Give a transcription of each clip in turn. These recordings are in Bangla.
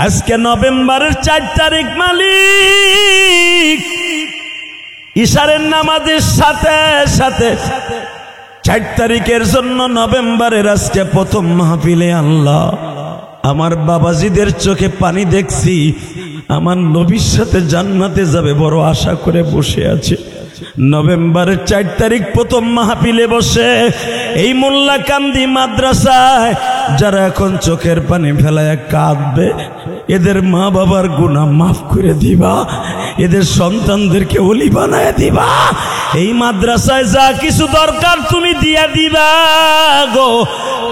আজকে নভেম্বরের 4 তারিখ মালিক ইশারের নামাজের সাথে সাথে 4 তারিখের জন্য নভেম্বরের আজকে প্রথম মাহফিলে আল্লাহ আমার বাবাজিদের চোখে পানি দেখছি, আমার নবীর সাথে জান্নাতে যাবে বড় আশা করে বসে আছে। নভেম্বরের 4 তারিখ প্রথম মাহফিলে বসে এই মোল্লাকান্দি মাদ্রাসায় যারা এখন চোখের পানি ফেলায় কাঁদবে, এদের মা বাবার গুনাহ মাফ করে দিবা, এদের সন্তানদেরকে ওলি বানায় দিবা। এই মাদ্রাসায় যা কিছু দরকার তুমি দিয়া দিবা গো।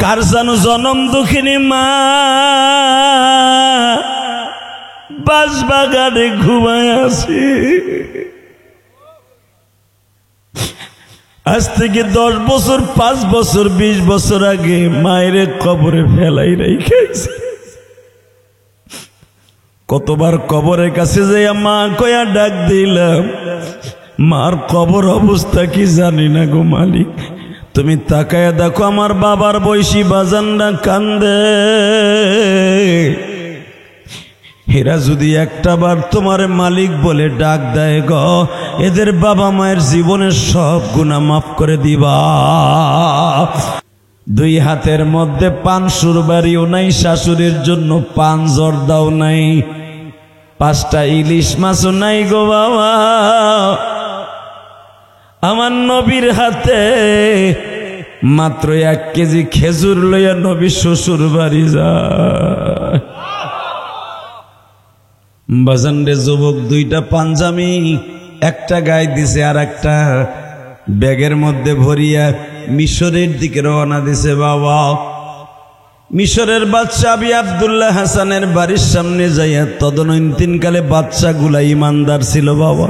কার জানো জনম দুঃখিনী মা বাসবাগানে ঘুমায় আছে, আজ থেকে 10 বছর 5 বছর 20 বছর আগে মায়ের কবরে ফেলাই রেখেছে। কতবার কবরের কাছে যাইয়া মা কয়া ডাক দিলাম, মার কবর অবস্থা কি জানি না গো মালিক। তুমি তাকায়া দেখো আমার বাবার বয়সী বাজানরা কান্দে, এরা যদি একটা বার তোমার মালিক বলে ডাক দেয় গো, এদের বাবা মায়ের জীবনের সব গুনাহ মাফ করে দিবা। 2 হাতের মধ্যে পান সুরবাড়িও নাই, শাশুড়ির জন্য পান জর্দাও নাই, 5টা ইলিশ মাছও নাই গো বাবা। আমার নবীর হাতে মাত্র 1 কেজি খেজুর লইয়া নবী শ্বশুর বাড়ি যায়। বাজানরে যুবক 2টা পাঞ্জামি একটা গায়ে দিছে, আর একটা ব্যাগের মধ্যে ভরিয়া মিশরের দিকে রওনা দিছে বাবা। মিশরের বাদশা আবি আব্দুল্লাহ হাসানের বাড়ির সামনে যাইয়া তদনন্তকালে বাদশাগুলা ইমানদার ছিল বাবা।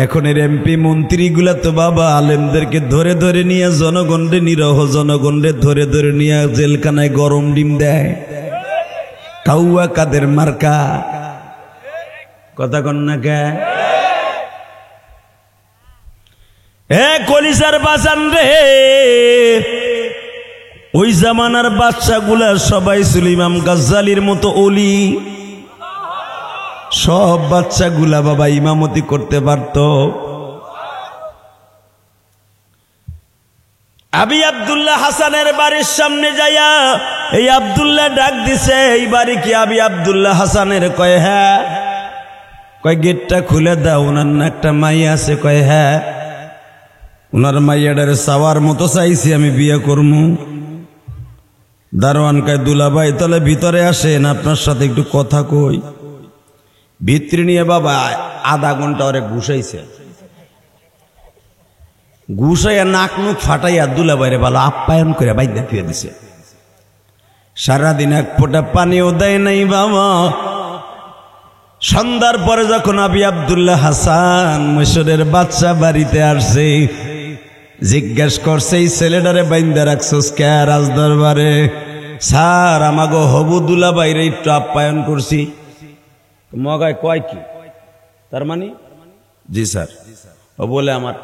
এখনের এমপি মন্ত্রীগুলা তো বাবা আলেমদেরকে ধরে ধরে নিয়ে জনগণরে, নিরহ জনগণরে ধরে ধরে নিয়ে জেলখানায় গরম ডিম দেয়। কাউয়া কাদের মার্কা, কথা কন না কে? কলিজার বাজান রে, ওই জামানার বাচ্চাগুলা সবাই ছিল ইমাম গাজ্জালির মতো ওলি। সব বাচ্চাগুলা বাবা ইমামতি করতে পারত। আবি আব্দুল্লাহ হাসানের বাড়ির সামনে যাইয়া এই আব্দুল্লাহ ডাক দিছে, এই বাড়ি কি আবি আব্দুল্লাহ হাসানের? কয় হ্যাঁ। কয় গেটটা খুলে দাও, ওনার না একটা মাইয়া আছে? কয় হ্যাঁ। ওনার মাইয়াটারে চাওয়ার মতো চাইছি, আমি বিয়ে করবো। দারোয়ান কয় দুলাভাই তাহলে ভিতরে আসেন, আপনার সাথে একটু কথা কই। ভিতরে নিয়ে বাবা আধা ঘন্টা ওরে ঘুষাইছে, ঘুষাইয়া নাক মুখ ফাটাইয়া দুলাভাইরে ভালো আপ্যায়ন করে বাইরে ফিরে দিছে। সারাদিন 1 ফোঁটা পানিও দেয় নাই বাবা। সন্ধ্যার পরে যখন আবি আব্দুল্লাহ হাসান মিশরের বাদশা বাড়িতে আসছে, জিজ্ঞেস করছে এই ছেলেটারে বাইন্দা রাখছোস কে রাজদরবারে? স্যার আমাগো হবু দুলাভাইরে একটু আপ্যায়ন করছি। মগায় কয় কি তার মানে? জি স্যার। ও বলে আমার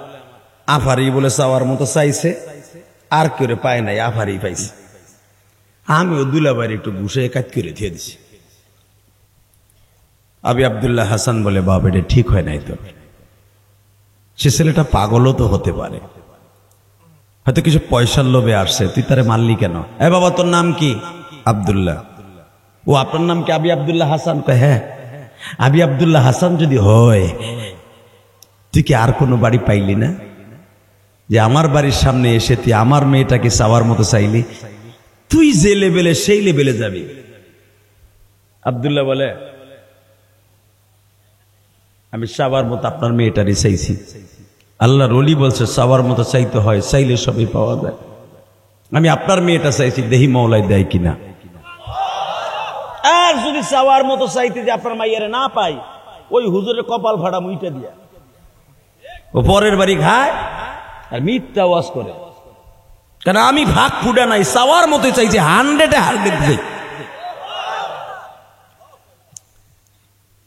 আফারি বলে চাওয়ার মতো চাইছে, আর কেউ পায় নাই, আফারি পাইছে। আমিও দুলাভাইরে একটু ঘুষে কাজ করে দিয়ে দিছি। আবি আব্দুল্লাহ হাসান বলে বাবা এটা ঠিক হয় নাই তো, সে ছেলেটা পাগলও তো হতে পারে, হয়তো কিছু পয়সার লোভে আসছে, তুই তারে মারলি কেন? এ বাবা তোর নাম কি? আব্দুল্লাহ। ও আপনার নাম কি আবি আব্দুল্লাহ হাসান? কয় হ্যাঁ। আবি আব্দুল্লাহ হাসান যদি হয় তুই কি আর কোনো বাড়ি পাইলি না, যে আমার বাড়ির সামনে এসে তুই আমার মেয়েটাকে চাওয়ার মতো চাইলি? তুই যে লেভেলে সেই লেভেলে যাবি। আব্দুল্লাহ বলে আমি চাওয়ার মতো আপনার মেয়েটারই চাইছি। আল্লাহর ওলি বলছে চাওয়ার মতো চাইতে হয়, চাইলে সবই পাওয়া যায়। আমি আপনার মেয়েটা চাইছি, দেহি মওলাই দেয় কিনা। আর যদি চাওয়ার মতো চাইতে যে আপনার মাইয়ারে না পাই, ওই হুজুরের কপাল ফাড়া মুইটা দিয়া ও পরের বাড়ি খায় আর মিথ্যা ওয়াজ করে। কারণ আমি ভাগ ফুডা নাই, চাওয়ার মতো চাইছি, 100-100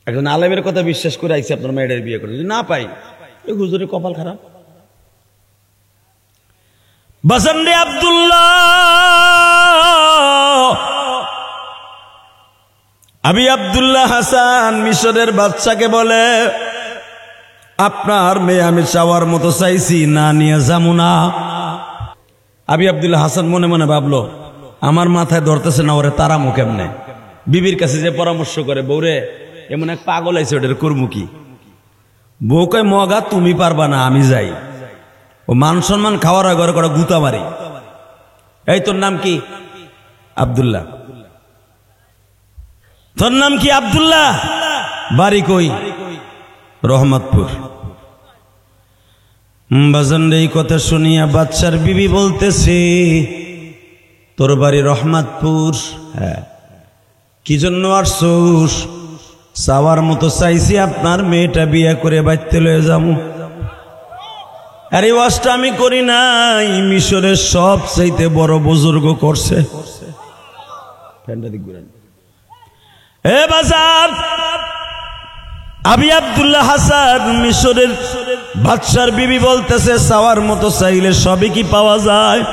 একজন আলেমের কথা বিশ্বাস করে আইছি আপনার মেয়েটার বিয়ে করে, যদি না পাই ওই হুজুরের কপাল খারাপ। বাজান রে আব্দুল্লাহ আবি আব্দুল্লাহ হাসান মিশরের বাদশাকে বলে, আপনার মেয়ে আমি চাওয়ার মতো চাইছি, না নিয়ে যাবো না। আবি আব্দুল্লাহ হাসান মনে মনে ভাবলো, আমার মাথায় ধরতেছে না, ওরে তারামু কেমনে। বিবির কাছে যে পরামর্শ করে, বউরে এমন এক পাগল আইছে, ওটার করবো কি? বউ কয়, মগা তুমি পারবা না, আমি যাই। ও মান সম্মান খাওয়ার ঘরে করা গুতা মারি। এই তোর নাম কি? আব্দুল্লাহ। তোর নাম কি? আব্দুল্লাহ। বাড়ি কই? রহমতপুর। বাজান এই কথা শুনিয়া বাচ্চার বিবি বলতেছে, তোর বাড়ি রহমতপুর? হ্যাঁ। কি জন্য আসছোস? চাওয়ার মতো চাইছি, আপনার মেয়েটা বিয়ে করে বাইতে লয়ে যাবো। আরে ওয়াজটা আমি করি নাই, মিশরের সব চাইতে বড় বুজুর্গ করছে। এ বাজার, আবি আব্দুল্লাহ হাসান মিশরের বাদশার বিবি বলতেছে, চাওয়ার মতো চাইলে সবই কি পাওয়া যায়?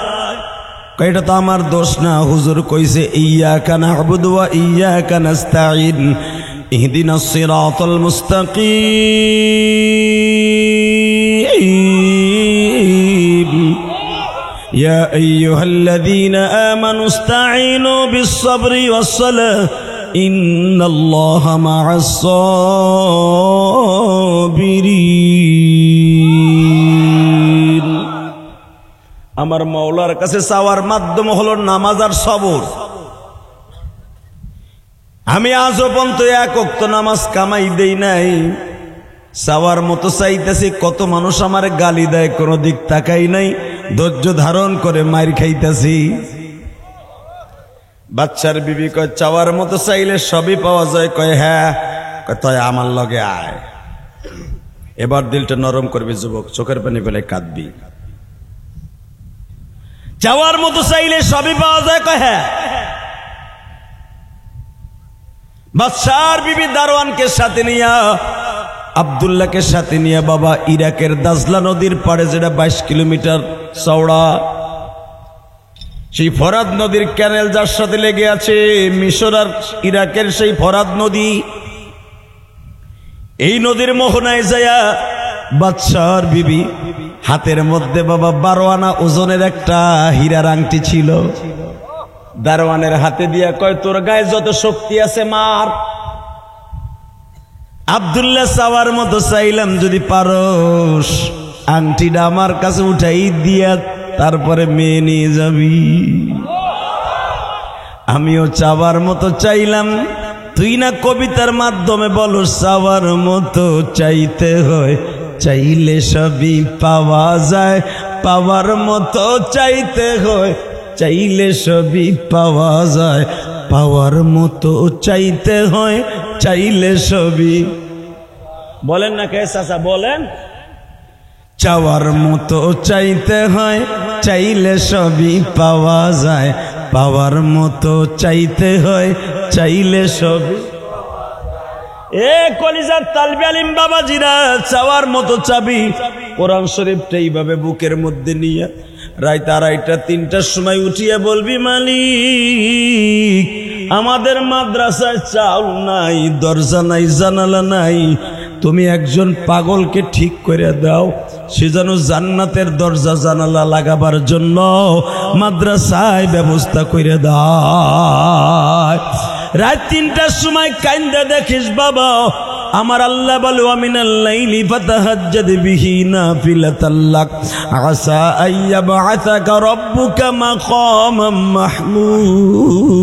এটা তো আমার দোষ না, হুজুর কইছে ইয়্যাকা না'বুদু ওয়া ইয়্যাকা নাস্তাঈন ইহদিনাস সিরাতাল মুস্তাকিম ইয়া আইয়ুহাল্লাযীনা আমানু ইসতাঈনু বিস-সাবরি ওয়াস-সালাহ ইন্নাল্লাহা মা'আস-সাবিরিন। আমার মাওলার কাছে চাওয়ার মাধ্যম হলো নামাজ আর সবর। আমি আজও পর্যন্ত এক ওয়াক্ত নামাজ কামাই দেই নাই, চাওয়ার মতো চাইতেছি। কত মানুষ আমার গালি দেয়, কোনো দিক তাকাই নাই, ধৈর্য ধারণ করে মার খাইতেছি। বাচ্চার বিবি কয়, চাওয়ার মতো চাইলে সবই পাওয়া যায়। কয় হ্যাঁ। কয় তাই আমার লগে আয়। এবার দিলটা নরম করবি যুবক, চোখের পানি ফেলে কাঁদবি। চাওয়ার মতো চাইলে সবই পাওয়া যায়। কয় হ্যাঁ। বাদশার বিবি দারোয়ানকে সাথে নিয়া, আব্দুল্লাহকে সাথে নিয়ে বাবা ইরাকের দাজলা নদীর পাড়ে, যেটা 22 কিলোমিটার চওড়া, সেই ফরাদ নদীর ক্যানেল যার সাথে লেগে আছে, মিশর আর ইরাকের সেই ফরাদ নদী, এই নদীর মোহনায় যায়া বাদশার বিবি হাতের মধ্যে বাবা 12 আনা ওজনের একটা হীরার আংটি ছিল। দারোয়ানের হাতে দিয়া কয়, তোর গায়ে যত শক্তি আছে মার। আব্দুল্লাহ চাওয়ার মতো চাইলাম, যদি পারস আংটিটা আমার কাছে উঠাই দিয়া তারপরে মেয়ে নিয়ে যাবি। আমিও চাওয়ার মতো চাইলাম। তুই না কবিতার মাধ্যমে বলো, চাওয়ার মতো চাইতে হয়, চাইলে সবই পাওয়া যায়। পাওয়ার মতো চাইতে হয়, চাইলে সবই পাওয়া যায়। পাওয়ার মতো চাইতে হয়, চাইলে সবই। বলেন না কে চাচা, বলেন। চাওয়ার মতো চাইতে হয়, চাইলে সবই পাওয়া যায়। পাওয়ার মতো চাইতে হয়, চাইলে সবই। এ কলিজার তালবে আলিম বাবাজিরা, চাওয়ার মতো চাবি। কোরআন শরীফটা এইভাবে বুকের মধ্যে নিয়ে রাত 2:30 3টার সময় উঠিয়ে বলবি, মালিক আমাদের মাদ্রাসায় চাউল নাই, দরজা নাই, জানালা নাই, তুমি একজন পাগলকে ঠিক করে দাও, সে যেন জান্নাতের দরজা জানালা লাগাবার জন্য মাদ্রাসায় ব্যবস্থা করে দাও। রাত 3টার সময় কাইন্দা দেখিস বাবা, আমার আল্লাহ বলে, আমিনাল লাইলি ফাতাহাজ্জাদ বিহি নাফিলাতাল লাক আসা আইয়াবআসাকা রাব্বুকা মাকামাম মাহমুদা।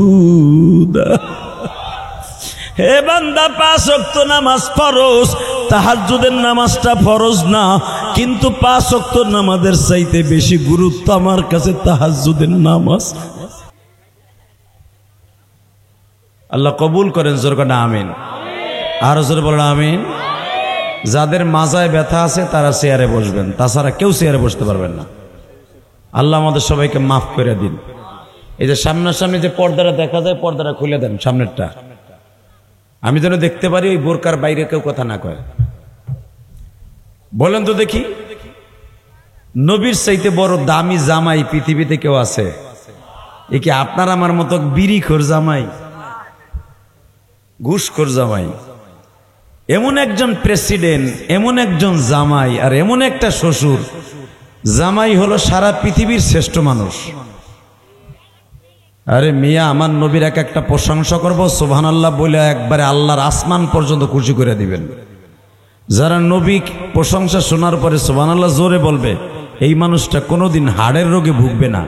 হে বান্দা, 5 ওয়াক্ত নামাজ ফরজ, তাহাজ্জুদের নামাজটা ফরজ না, কিন্তু 5 ওয়াক্ত নামাজের চাইতে বেশি গুরুত্ব আমার কাছে তাহাজ্জুদের নামাজ। আল্লাহ কবুল করেন, জোর করে আমিন। আর জোরে বলেন আমিন। যাদের মাজায় ব্যথা আছে তারা চেয়ারে বসবেন, তাছাড়া কেউ চেয়ারে বসতে পারবেন না। আল্লাহ আমাদের সবাইকে মাফ করে দিন। এই যে সামনাসামনি যে পর্দাটা দেখা যায়, পর্দাটা খুলে দেন সামনেরটা, আমি যেন দেখতে পারি ওই বোরকার বাইরে কেউ কথা না কয়। বলেন তো দেখি, নবীর চাইতে বড় দামি জামাই পৃথিবীতে কেউ আছে? এ কি আপনার আমার মতো বিড়িখোর জামাই? ঘুষখোর জামাই, এমন একজন প্রেসিডেন্ট, এমন একজন জামাই, আর এমন একটা শ্বশুর। জামাই হলো সারা পৃথিবীর শ্রেষ্ঠ মানুষ। আরে মিয়া, আমার নবীর এক একটা প্রশংসা করবো সুবহানাল্লাহ বলে একবারে আল্লাহর আসমান পর্যন্ত খুশি করে দিবেন। যারা নবী প্রশংসা শোনার পরে সুবহানাল্লাহ জোরে বলবে, এই মানুষটা কোনোদিন হাড়ের রোগে ভুগবে না,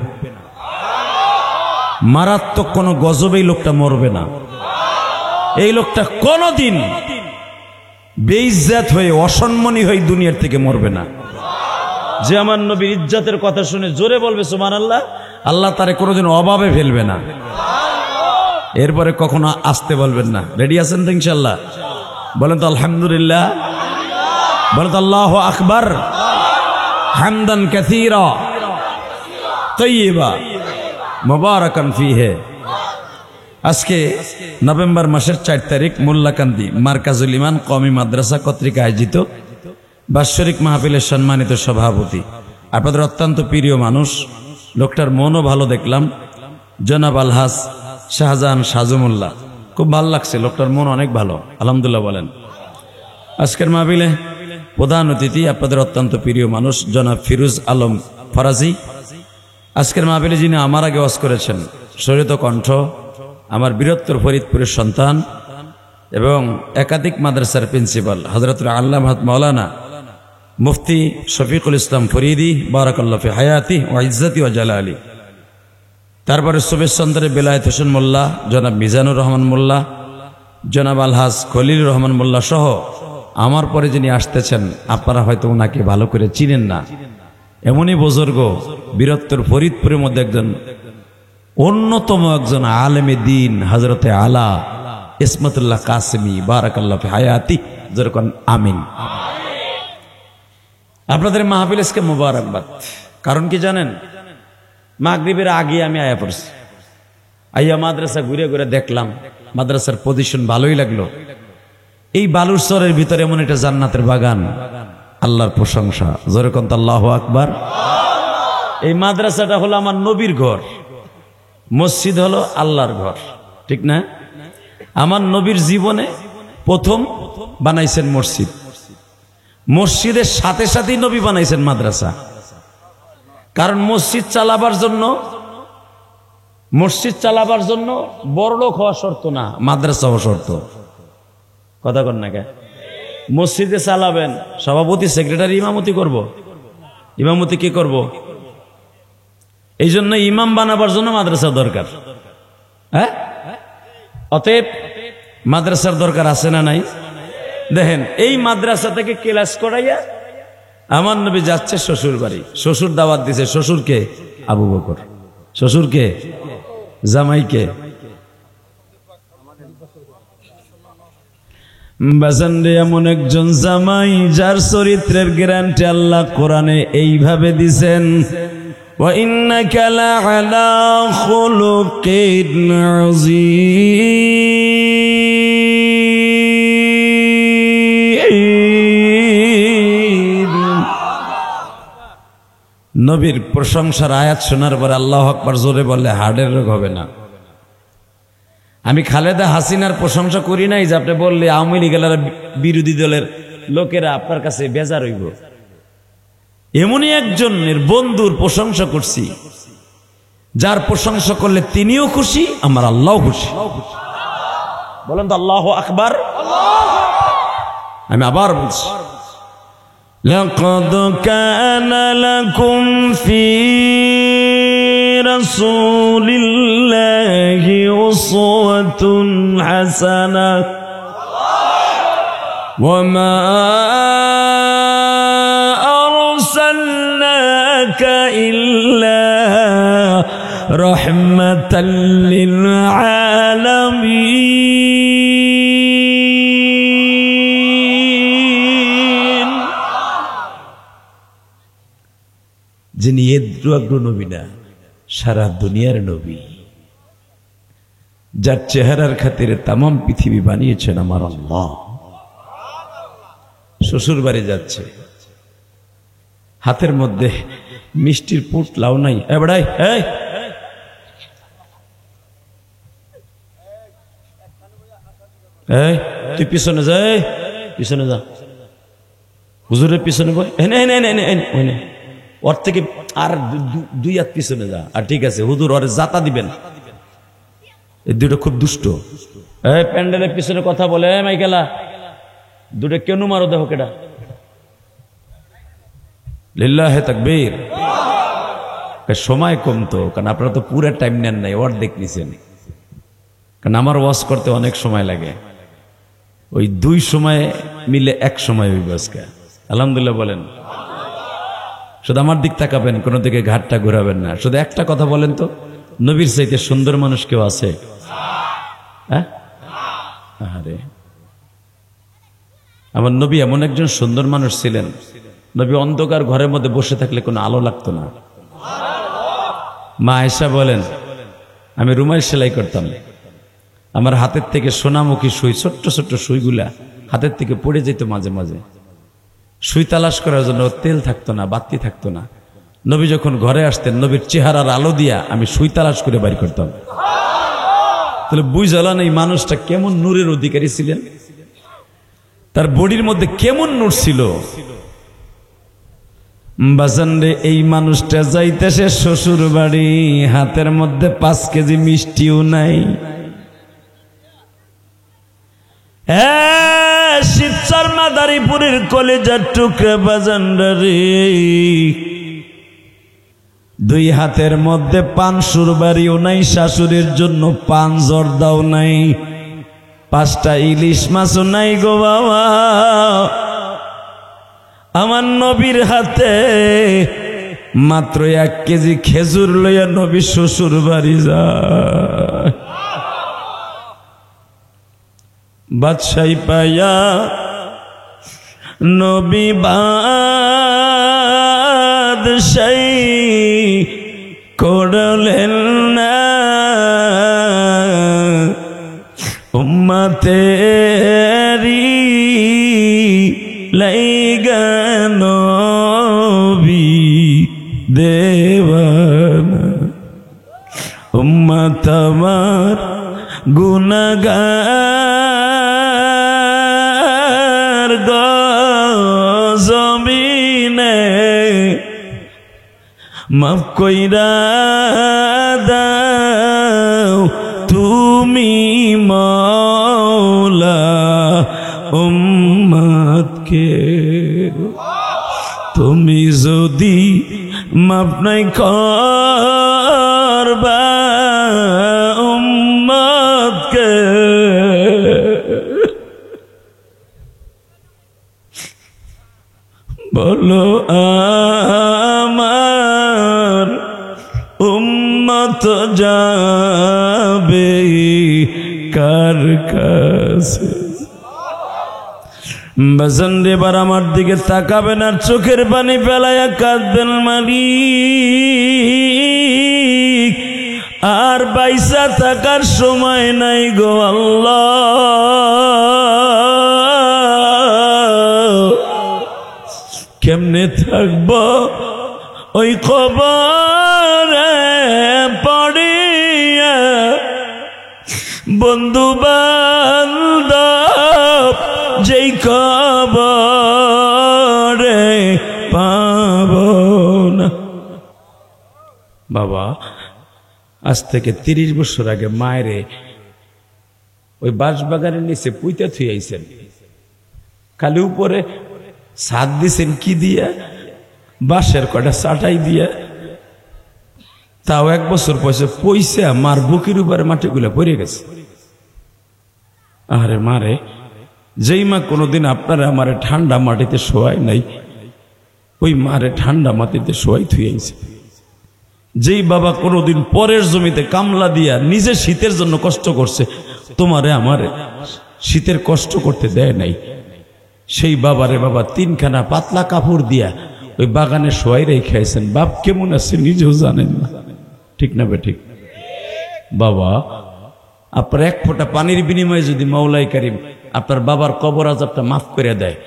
মারাত্মক কোনো গজবে এই লোকটা মরবে না, এই লোকটা কোনোদিন বেইজ্জত হয়ে অসম্মানী হয়ে দুনিয়ার থেকে মরবে না। যে আমার নবীর ইজ্জতের কথা শুনে জোরে বলবে সুবহানাল্লাহ, আল্লাহ তারে কোনোদিন অভাবে ফেলবে না। এরপরে কখনো আসতে বলবেন না। রেডি আছেন তো ইনশাল্লাহ? বলেন তো আলহামদুলিল্লাহ, বলেন তো আল্লাহু আকবার, হামদান কাসীরা তাইয়্যিবা মুবারাকান ফীহি। আজকে নভেম্বর মাসের 4 তারিখ মোল্লাকান্দি মার্কাজুল ইমান কওমি মাদ্রাসা কর্তৃক আয়োজিত বাৎসরিক মাহফিলের সম্মানিত সভাপতি, আপনাদের অত্যন্ত প্রিয় মানুষ, লোকটার মনও ভালো দেখলাম, জনাব আলহাজ শাহজাহান সাজুমুল্লাহ। খুব ভালো লাগছে, লোকটার মন অনেক ভালো, আলহামদুলিল্লাহ বলেন। আজকের মাহফিলে প্রধান অতিথি আপনাদের অত্যন্ত প্রিয় মানুষ জনাব ফিরোজ আলম ফরাজি। আজকের মাহফিলে যিনি আমার আগে ওয়াজ করেছেন, শরীয়ত কণ্ঠ, আমার বীরত্তর ফরিদপুরের সন্তান এবং একাধিক মাদ্রাসার প্রিন্সিপাল হযরতুল আল্লামা মাওলানা মুফতি শফিকুল ইসলাম ফরিদি বারাকাল্লাহু ফি হায়াতি ওয়া ইজ্জতি ওয়া জালালি। তারপরে সুবেশচন্দ্রের বেলায়েত হোসেন মোল্লা, জনাব মিজানুর রহমান মোল্লা, জনাব আলহাজ খলিল রহমান মোল্লা সহ আমার পরে যিনি আসতেছেন, আপনারা হয়তো ওনাকে ভালো করে চিনেন না। এমনই বুজুর্গ, বীরত্তর ফরিদপুরের মধ্যে একজন অন্যতম একজন আলেমে দিন হযরতে আলা ইসমাতুল্লাহ কাসেমি বারাকাল্লাহু ফি হায়াতি, যেরকম আমিন। আপনাদের মাহফিল আজকে মুবারকবাদ। কারণ কি জানেন? মাগরিবের আগে আমি আয়া পড়ছি, আইয়া মাদ্রাসা ঘুরে ঘুরে দেখলাম, মাদ্রাসার পজিশন ভালোই লাগলো। এই বালুর চরের ভিতরে এমন একটা জান্নাতের বাগান, আল্লাহর প্রশংসা, যেরকম আল্লাহু আকবার। এই মাদ্রাসাটা হলো আমার নবীর ঘর, মসজিদ হলো আল্লাহর ঘর, ঠিক না? আমার নবীর জীবনে প্রথম বানাইছেন মসজিদ, মসজিদের সাথে সাথেই নবী বানাইছেন মাদ্রাসা। কারণ মসজিদ চালাবার জন্য বড়লোক হওয়া শর্ত না, মাদ্রাসা হওয়া শর্ত। কথা কন না কে? মসজিদে চালাবেন, সভাপতি সেক্রেটারি ইমামতি করব, ইমামতি কি করব? এই জন্য ইমাম বানাবার জন্য মাদ্রাসা দরকার। হ্যাঁ, অতএব মাদ্রাসার দরকার আছে না নাই? দেখেন, এই মাদ্রাসা থেকে ক্লাস করাইয়া আমার নবী যাচ্ছে শ্বশুর বাড়ি। শ্বশুর দাওয়াত দিছে। শ্বশুরকে? আবু বকর। শ্বশুরকে? জামাইকে? বাজানরে, এমন একজন জামাই যার চরিত্রের গ্যারান্টি আল্লাহ কোরআনে এইভাবে দিছেন, ওয়া ইন্নাকা লাআলা খুলুকিন আযীম। নবীর প্রশংসার আয়াত শোনার পর আল্লাহু আকবার জোরে বললে হার্টের রোগ হবে না। আমি খালেদা হাসিনার প্রশংসা করি নাই যে আপনি বললে আওয়ামী লীগের বিরোধী দলের লোকেরা আপনার কাছে বেজার হইব। এমনই একজনের বন্ধুর প্রশংসা করছি, যার প্রশংসা করলে তিনিও খুশি, আমার আল্লাহও খুশি। বলেন তো আল্লাহু আকবার। আমি আবার বলছি, লাকাদ কানা লাকুম ফি রাসূলিল্লাহি উসওয়াতুন হাসানাহ ওয়া মা আরসালনাকা ইল্লা রাহমাতাল লিল আলামিন। যিনি এদ্রু নবী না, সারা দুনিয়ার নবী, যার চেহারার খাতিরে তামাম পৃথিবী বানিয়েছেন আমার আল্লাহ। শ্বশুর বাড়ি যাচ্ছে, হাতের মধ্যে মিষ্টির পুটলাও নাই। এবারে এই তুই পিছনে যা, পিছনে যা, হুজুরের পিছনে বই, ওর থেকে আর 2 হাত পিছনে যা। আর ঠিক আছে, হুজুর ওরে জাতা দিবেন। এই দুটো খুব দুষ্ট। এই প্যান্ডেলের পিছনে কথা বলে, মাইকেলা দুটো কেন মারো, দেখো কেডা। লিল্লাহে তাকবীর। সময় কম তো, কারণ আপনারা তো পুরো টাইম নেন নাই, অর্ধেক নিছেন। কারণ আমার ওয়াজ করতে অনেক সময় লাগে, ওই 2 সময় মিলে 1 সময় হইব আজকে। আলহামদুলিল্লাহ বলেন। শুধু আমার দিক তাকাবেন, কোনো দিকে ঘাটটা ঘোরাবেন না। শুধু একটা কথা বলেন তো, নবীর চাইতে সুন্দর মানুষ কেউ আছে? হ্যাঁ, আরে আমার নবী এমন একজন সুন্দর মানুষ ছিলেন, নবী অন্ধকার ঘরের মধ্যে বসে থাকলে কোনো আলো লাগতো না। মা আয়েশা বলেন, আমি রুমাল সেলাই করতাম, আমার হাতের থেকে সোনামুখী সুই, ছোট্ট ছোট্ট সুইগুলা হাতের থেকে পড়ে যেত মাঝে মাঝে। সুই তালাশ করার জন্য তেল থাকতো না, বাতি থাকতো না। নবী যখন ঘরে আসতেন, নবীর চেহারার আলো দিয়া আমি সুই তালাশ করে বাড়ি করতাম। তাহলে বুঝলাম এই মানুষটা কেমন নূরের অধিকারী ছিলেন, তার বডির মধ্যে কেমন নূর ছিল। বাজান রে, এই মানুষটা যাইতেছে শ্বশুর বাড়ি, হাতের মধ্যে 5 কেজি মিষ্টিও নাই। শিবচর মাদারীপুরের কলেজার টুকরা বাজান রে, 2 হাতের মধ্যে পান সুরবাড়িও নাই, শাশুড়ির জন্য পান জর্দাও নাই, 5টা ইলিশ মাছও নাই গো বাবা। আমার নবীর হাতে মাত্র 1 কেজি খেজুর লইয়া নবী শ্বশুর বাড়ি যায়। বাদশাহী পাইয়া নবী বাদশাহী করলেন না, উম্মতেরি লাইগা নবী দেওয়ানা, উম্মত আমার গুনাহগার গো জমিনে, মাফ কইরা দাও তুমি মওলা উম্মতকে। তুমি যদি মাফ নাই করবা উম্মতকে, বলো আমার উম্মত যাবে কার কাছে? বাজান রে, এবার আমার দিকে তাকাবেন আর চোখের পানি ফেলাইয়া কাঁদবেন মালিক। আর বাইসা থাকার সময় নাই গো আল্লাহ, কেমনে থাকব ওই কবরে পড়িয়া, বন্ধু বান্ধব যেই কবরে পাব না। বাবা, আজ থেকে 30 বছর আগে মায়েরে ওই বাঁশবাগানের নিচে পুইতে থুইয়াইছেন, খালি উপরে ছাদ দিছেন কি দিয়া, বাঁশের কটা চাটাই দিয়া, তাও 1 বছর পয়সা মার বুকের উপরে মাটিগুলা পড়ে গেছে। আরে মারে, যেই মা কোনোদিন আপনারা আমারে ঠান্ডা মাটিতে শোয়াই নাই, ওই মারে ঠান্ডা মাটিতে শোয়াই থুইয়াইছে। যেই বাবা কোনোদিন পরের জমিতে কামলা দিয়া নিজে শীতের জন্য কষ্ট করছে, তোমারে আমারে শীতের কষ্ট করতে দেয় নাই, সেই বাবারে বাবা 3খানা পাতলা কাপড় দিয়া ওই বাগানে শোয়াই রেখেছেন। বাপ কেমন আছে নিজেও জানেন না, ঠিক না ঠিক? বাবা, আপনার 1 ফোঁটা পানির বিনিময়ে যদি মাওলাই কারিম আপনার বাবার কবর আযাবটা মাফ করে দেয়,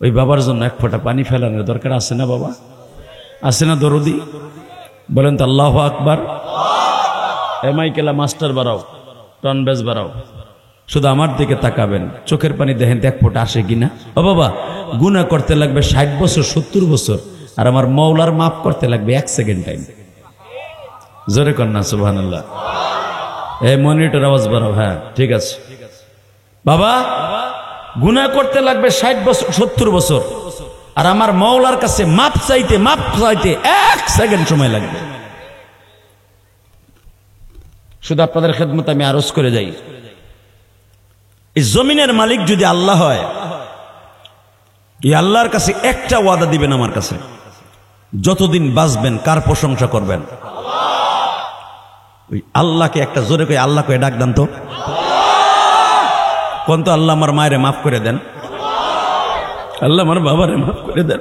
ওই বাবার জন্য 1 ফোঁটা পানি ফেলানোর দরকার আছে না বাবা? আছে না দরদি? বলেন তো আল্লাহু আকবার। এমাইকেলা মাস্টার বাড়াও, টন বেজ বাড়াও, শুধু আমার দিকে তাকাবেন, চোখের পানি দেখেন এক ফোঁটা আসে কিনা। ও বাবা, গুনাহ করতে লাগবে 60 বছর 70 বছর, আর আমার মওলার মাফ করতে লাগবে 1 সেকেন্ড টাইম। জোরে কর না সুবহানাল্লাহ। এই মনিটর আওয়াজ বাড়াও। হ্যাঁ ঠিক আছে বাবা, গুনাহ করতে লাগবে 60 বছর 70 বছর, আর আমার মওলার কাছে মাফ চাইতে 1 সেকেন্ড সময় লাগবে। শুধু আপনাদের খেদমত আমি আরজ করে যাই, এই জমিনের মালিক যদি আল্লাহ হয়, এই আল্লাহর কাছে একটা ওয়াদা দিবেন আমার কাছে, যতদিন বাঁচবেন কার প্রশংসা করবেন? ওই আল্লাহকে একটা জোরে করে আল্লাহ করে ডাক দেন তো, কোন তো আল্লাহ আমার মায়েরে মাফ করে দেন, আল্লাহ আমার বাবারে মাফ করে দেন,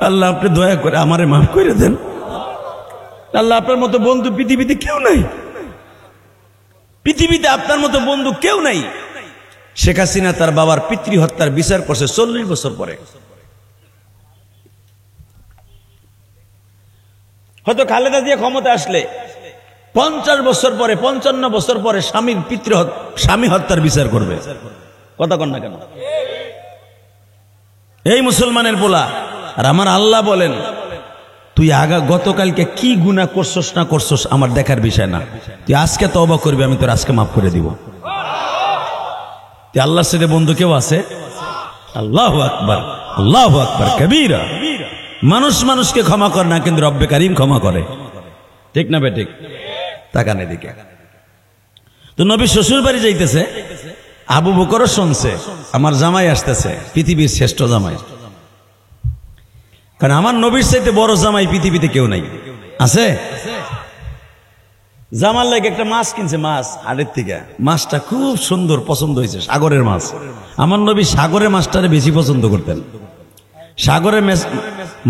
আল্লাহ আপনি দয়া করে আমারে মাফ করে দেন। আল্লাহ আপনার মতো বন্ধু পৃথিবীতে কেউ নাই, পৃথিবীতে আপনার মতো বন্ধু কেউ নাই। শেখ হাসিনা তার বাবার পিতৃ হত্যার বিচার করছে 40 বছর পরে। হয়তো খালেদা জিয়া ক্ষমতা আসলে 50 বছর পরে 55 বছর পরে স্বামী হত্যার বিচার করবে। কথা কন না কেন? এই মুসলমানের পোলা, আর আমার আল্লাহ বলেন তুই গতকালকে কি গুনাহ করছস না করছস আমার দেখার বিষয় না, তুই আজকে তওবা করবি, আমি তোর আজকে মাফ করে দিব। তুই আল্লাহর সাথে বন্ধু কেউ আছে? আল্লাহু আকবার, আল্লাহু আকবার কবীরা। মানুষ মানুষকে ক্ষমা করে না, কিন্তু রব্বে কারীম ক্ষমা করে। ঠিক না বেঠিক? তাকান এদিকে। তো নবী শ্বশুর বাড়ি যাইতেছে, আবু বকরও শুনছে আমার জামাই আসতেছে, পৃথিবীর শ্রেষ্ঠ জামাই। কারণ আমার নবীর চাইতে বড় জামাই পৃথিবীতে কেউ নাই। আছে? জামার লাগে একটা মাছ কিনছে, মাছ হাটের থেকে। মাছটা খুব সুন্দর, পছন্দ হয়েছে, সাগরের মাছ। আমার নবী সাগরের মাছটারে বেশি পছন্দ করতেন। সাগরের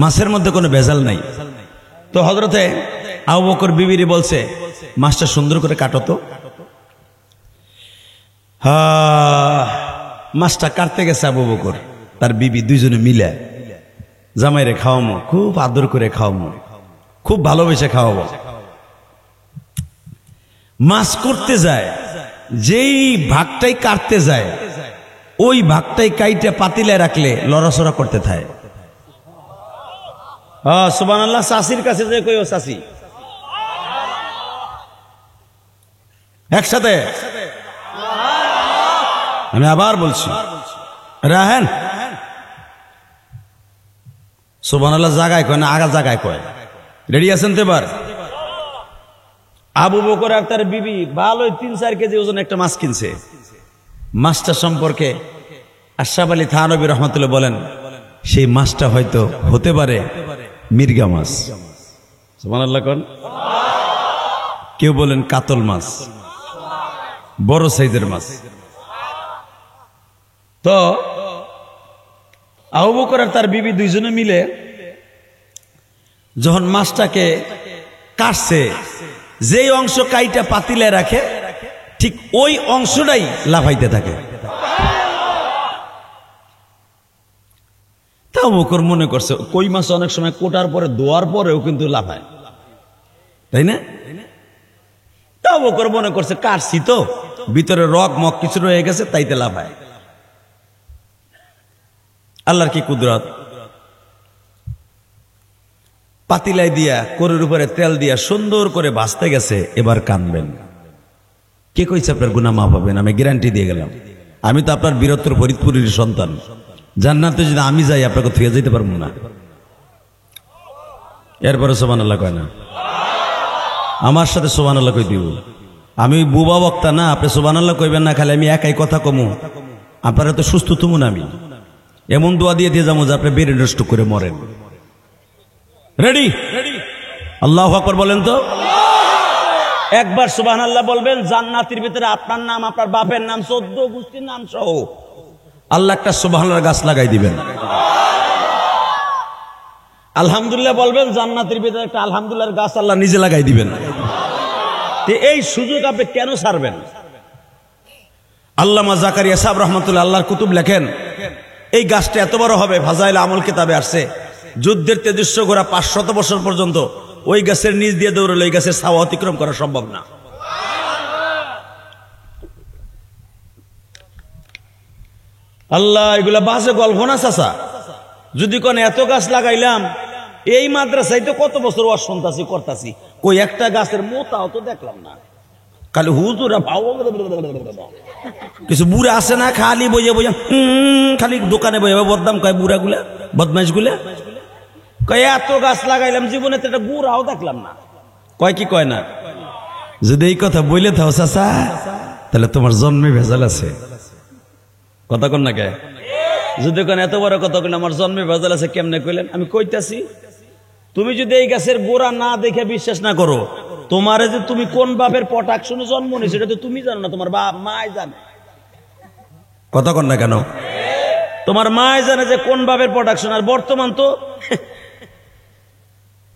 মাছের মধ্যে কোনো ভেজাল নাই। তো হযরতে আবু বকর বিবিরে বলছে মাছটা সুন্দর করে কাটো তো। মাছটা কাটতে গেছে আবু বকর তার বিবি, দুইজনে মিলে জামাইরে খাওয়ামো, খুব আদর করে খাওয়ামো, খুব ভালোবেসে খাওয়াবো। মাছ করতে যায়, যেই ভাগটাই কাটতে যায় ওই ভাগটাই কাইটে পাতিলে রাখলে লড়াচড়া করতে থাকে। সুবহানাল্লাহ। চাষির কাছে যে কইও চাষি, একসাথে আমি আবার বলছি, রাহেন সুবহানাল্লাহ। জায়গায় কয় না, আগা জায়গায় কয়। রেডি আছেন তো? এবার আবু বকর আর তার বিবি ভালোই 3-4 কেজি ওজন একটা মাছ কিনছে। মাছটা সম্পর্কে আশরাফ আলী থানভী রহমাতুল্লাহ বলেন, সেই মাছটা হয়তো হতে পারে মির্গা মাছ। সুবহানাল্লাহ কোন? কেউ বলেন কাতল মাছ, বড় সাইজের মাছ। তো আবু বকর আর তার বিবি দুইজনে মিলে যখন মাছটাকে কাটছে, যেই অংশ কাইটা পাতিলে রাখে ঠিক ওই অংশটাই লাফাইতে থাকে। তা আবু বকর মনে করছে কই মাছ অনেক সময় কোটার পরে ধোয়ার পরেও কিন্তু লাফায়, তাই না? তা আবু বকর মনে করছে কাটছি তো, ভিতরে রক মক কিছু রয়ে গেছে, তাইতে লাফায়। আল্লাহর কি কুদরত! পাতিলাই দিয়া কোরের উপরে তেল দিয়া সুন্দর করে ভাজতে গেছে। এবার কানবেন, কে কইছে আপনার গুনাহ মাফ হবে না? আমি গ্যারান্টি দিয়ে গেলাম, আমি তো আপনার বীরত্বর ফরিদপুরের সন্তান। জান্নাতে যদি আমি যাই আপনাকে থুয়ে যেতে পারবো না। এরপরে সুবহানাল্লাহ কয় না? আমার সাথে সুবহানাল্লাহ কই দিব। আমি বুবা বক্তা না, আপনি সুবহানাল্লাহ কইবেন না, খালি আমি একাই কথা কমু। আপনারা তো সুস্থ তুমুন, আমি এমন দোয়া দিয়ে দিয়ে যাবো যে আপনি বেড়ে নষ্ট করে মরেন। রেডি? আল্লাহু আকবার বলেন তো। একবার সুবহানাল্লাহ বলবেন, জান্নাতের ভিতরে আপনার নাম, আপনার বাপের নাম, 14 গোষ্ঠীর নাম সহ আল্লাহ একটা সুবহানাল্লাহর গাছ লাগাই দিবেন। আলহামদুলিল্লাহ বলবেন, জান্নাতের ভিতরে একটা আলহামদুলিল্লাহর গাছ আল্লাহ নিজে লাগাই দিবেন। এই সুযোগ আপনি কেন ছাড়বেন? আল্লামা জাকারিয়া সাহেব রহমাতুল্লাহ আল্লাহর কুতুব লেখেন, এই গাছটা এত বড় হবে, ফাজাইল আমল কিতাবে আসছে, যুদ্ধের 2300 ঘোড়া 500 বছর পর্যন্ত ওই গাছের নিচ দিয়ে দৌড়লে এই গাছের ছাওয়া অতিক্রম করা সম্ভব না। আল্লাহ, এগুলা বাজে গল্প না চাচা? যদি কোন এত গাছ লাগাইলাম, এই মাদ্রাসায় তো কত বছর ওয়াজ শুনতাছি করতাছি, কই একটা গাছের মোতাও তো দেখলাম না। খালি হুজুরা কিছু বুড়া আছে না, খালি বইয়া বইয়া খালি দোকানে বইয়া বদনাম কয়, বুড়া গুলা বদমাইশ গুলা কয় এত গাছ লাগাইলাম, জীবনে তো একটা বুড়াও দেখলাম না। কয় কি কয় না? যদি এই কথা বইলে থাও চাচা, তাহলে তোমার জন্মে ভেজাল আছে। কথা কন না কে? যদি কোন এত বড় কথা কইলেন আমার জন্মে ভেজাল আছে, কেমনে কইলেন? আমি কইতাছি, তুমি যদি এই গাছের গোড়া না দেখে বিশ্বাস না করো, তোমারে যে তুমি কোন বাপের প্রোটেকশনে জন্ম নিয়েছো এটা তো তুমি জানো না, তোমার বাপ মাই জানে। কথা কন না কেন? তোমার মাই জানে যে কোন বাপের প্রোটেকশন। আর বর্তমান তো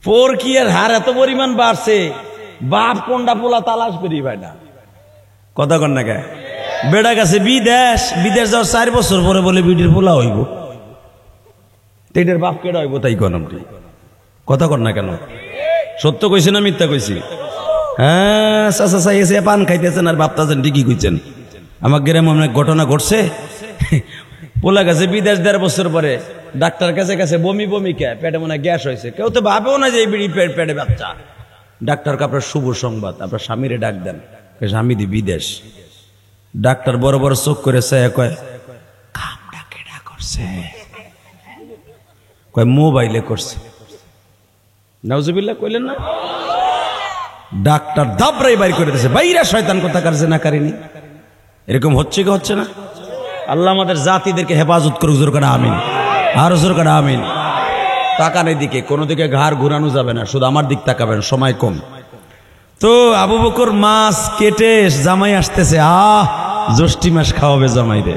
পরকীয়ার হার এত পরিমাণ বাড়ছে, বাপ কোনটা পোলা তালাশ করি ভাই না। কথা কন না কে? বেড়া গেছে বিদেশ, বিদেশ যাওয়ার 4 বছর পরে বলে বিটির পোলা হইব, এটার বাপ কেডা হইব তাই কন? কথা কন না কেন? সত্য কইছি না মিথ্যা কইছি? হ্যাঁ, চাচা চাই এসে পান খাইতেছেন আর ভাবতেছেন ঠিকই কইছেন। আমার গ্রামে অনেক ঘটনা ঘটছে, পোলা গেছে বিদেশ 1.5 বছর পরে, ডাক্তার কাছে কাছে বমি বমি কে পেটে মনে গ্যাস হয়েছে, কেউ তো ভাবেও না যে এই বিড়ি পেটে বাচ্চা। ডাক্তারকে আপনার শুভ সংবাদ, আপনার স্বামীরে ডাক দেন, স্বামী দি বিদেশ। ডাক্তার বড় বড় চোখ করে চায় কয়, কামটা কেডা করছে? কয় মোবাইলে করছে। নাউজুবিল্লাহ কইলেন না? ডাক্তার দাবরাই বাইর করে দিয়েছে, বাইরা শয়তান কথা কারছে না কারিনি। এরকম হচ্ছে কি হচ্ছে না? আল্লাহ আমাদের জাতিদেরকে হেফাজত করুক, জোর করে আমিন। আরো জোর করে আমিন। তাকান এদিকে, কোনো দিকে ঘাড় ঘুরানো যাবে না, শুধু আমার দিক তাকাবেন, সময় কম। তো আবু বকর মাছ কেটে জামাই আসতেছে, জ্যৈষ্ঠী মাস খাওয়াবে জামাই রে।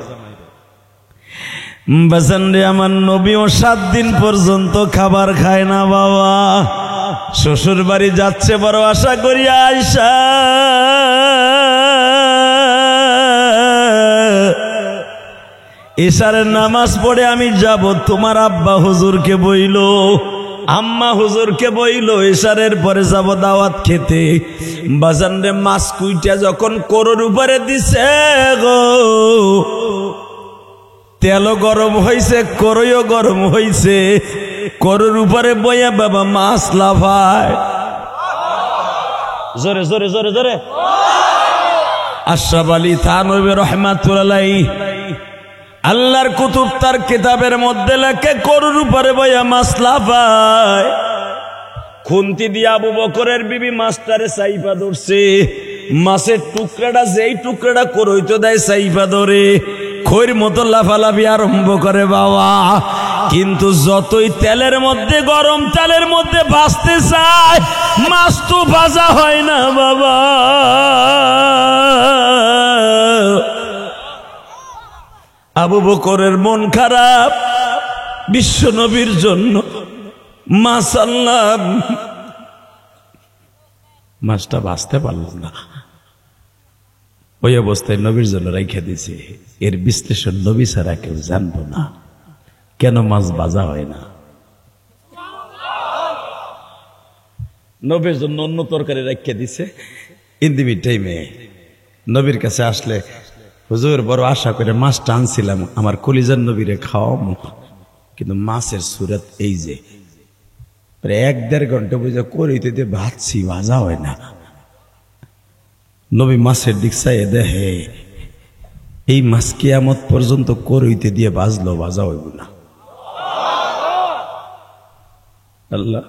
বাজান রে, আমার নবীও 7 দিন পর্যন্ত খাবার খায় না বাবা। শ্বশুর বাড়ি যাচ্ছে বড় আশা করি আয়সা, ইশারের নামাজ পড়ে আমি যাব, তোমার আব্বা হুজুরকে বইল, আম্মা হুজুরকে বইল, ইশারের পরে যাব দাওয়াত খেতে। বাজান রে, মাছ কুইটা যখন করোর উপরে দিছে গো, তেলও গরম হইছে, করইও গরম হইছে, করোর উপরে বইয়া বাবা মাছ লাফায়। জোরে জোরে জোরে জোরে। আশরাফ আলী থানভী রহমাতুল্লাহ আল্লাহর কুতুব তার কিতাবের মধ্যে লেখে, করুর উপরে বইয়া মাছ লাফায়। খুন্তি দিয়ে আবু বকরের বিবি মাছটারে সাইফা ধরছে, মাছের টুকরাটা যেই টুকরাটা করইতো দেয় সাইফা ধরে, খৈর মতো লাফালাফি আরম্ভ করে বাবা। কিন্তু যতই তেলের মধ্যে, গরম তেলের মধ্যে ভাজতে চায়, মাছ তো ভাজা হয় না বাবা। আবু বকরের মন খারাপ বিশ্ব নবীর জন্য। মাশাআল্লাহ, মাছটা ভাজতে পারলাম না, ওই অবস্থায় নবীর জন্য রেখে দিছে। এর বিশ্লেষণ নবী ছাড়া কেউ জানবো না, কেন মাছ ভাজা হয় না। নবীর জন্য অন্য তরকারি রেখে দিছে। ইন্দিবি টাইমে নবীর কাছে আসলে, হুজুর বড় আশা করে মাছটা আনছিলাম আমার কলিজার নবীরে খাওয়াবো, কিন্তু মাছের সুরত এই যে 1-1.5 ঘন্টা বুঝে করিতে দিয়ে ভাজছি, ভাজা হয় না। নবী মাছের দিক চাইয়ে দেখে, এই মাছ কিয়ামত পর্যন্ত করিতে দিয়ে ভাজলো, ভাজা হইব না। আল্লাহ,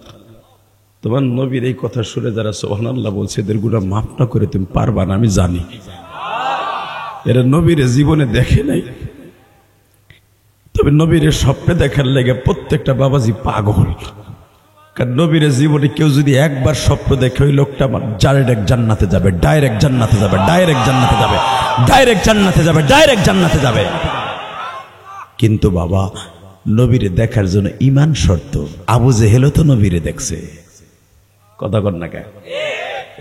তোমার নবীর এই কথা শুনে যারা সুবহানাল্লাহ বলছে, এদের গুনাহ মাফ না করে তুমি পারবা না, আমি জানি। এরা নবীরে জীবনে দেখে নাই, তবে নবীরে স্বপ্নে দেখার লেগে প্রত্যেকটা বাবাজি পাগল। কারণ নবীরে জীবনে কেউ যদি একবার স্বপ্ন দেখে, ওই লোকটা ডাইরেক্ট জান্নাতে যাবে, ডাইরেক্ট জান্নাতে যাবে, ডাইরেক্ট জান্নাতে যাবে, ডাইরেক্ট জান্নাতে যাবে, ডাইরেক্ট জান্নাতে যাবে। কিন্তু বাবা, নবীরে দেখার জন্য ঈমান শর্ত। আবু জেহেলও তো নবীরে দেখছে, কথা কর না কে?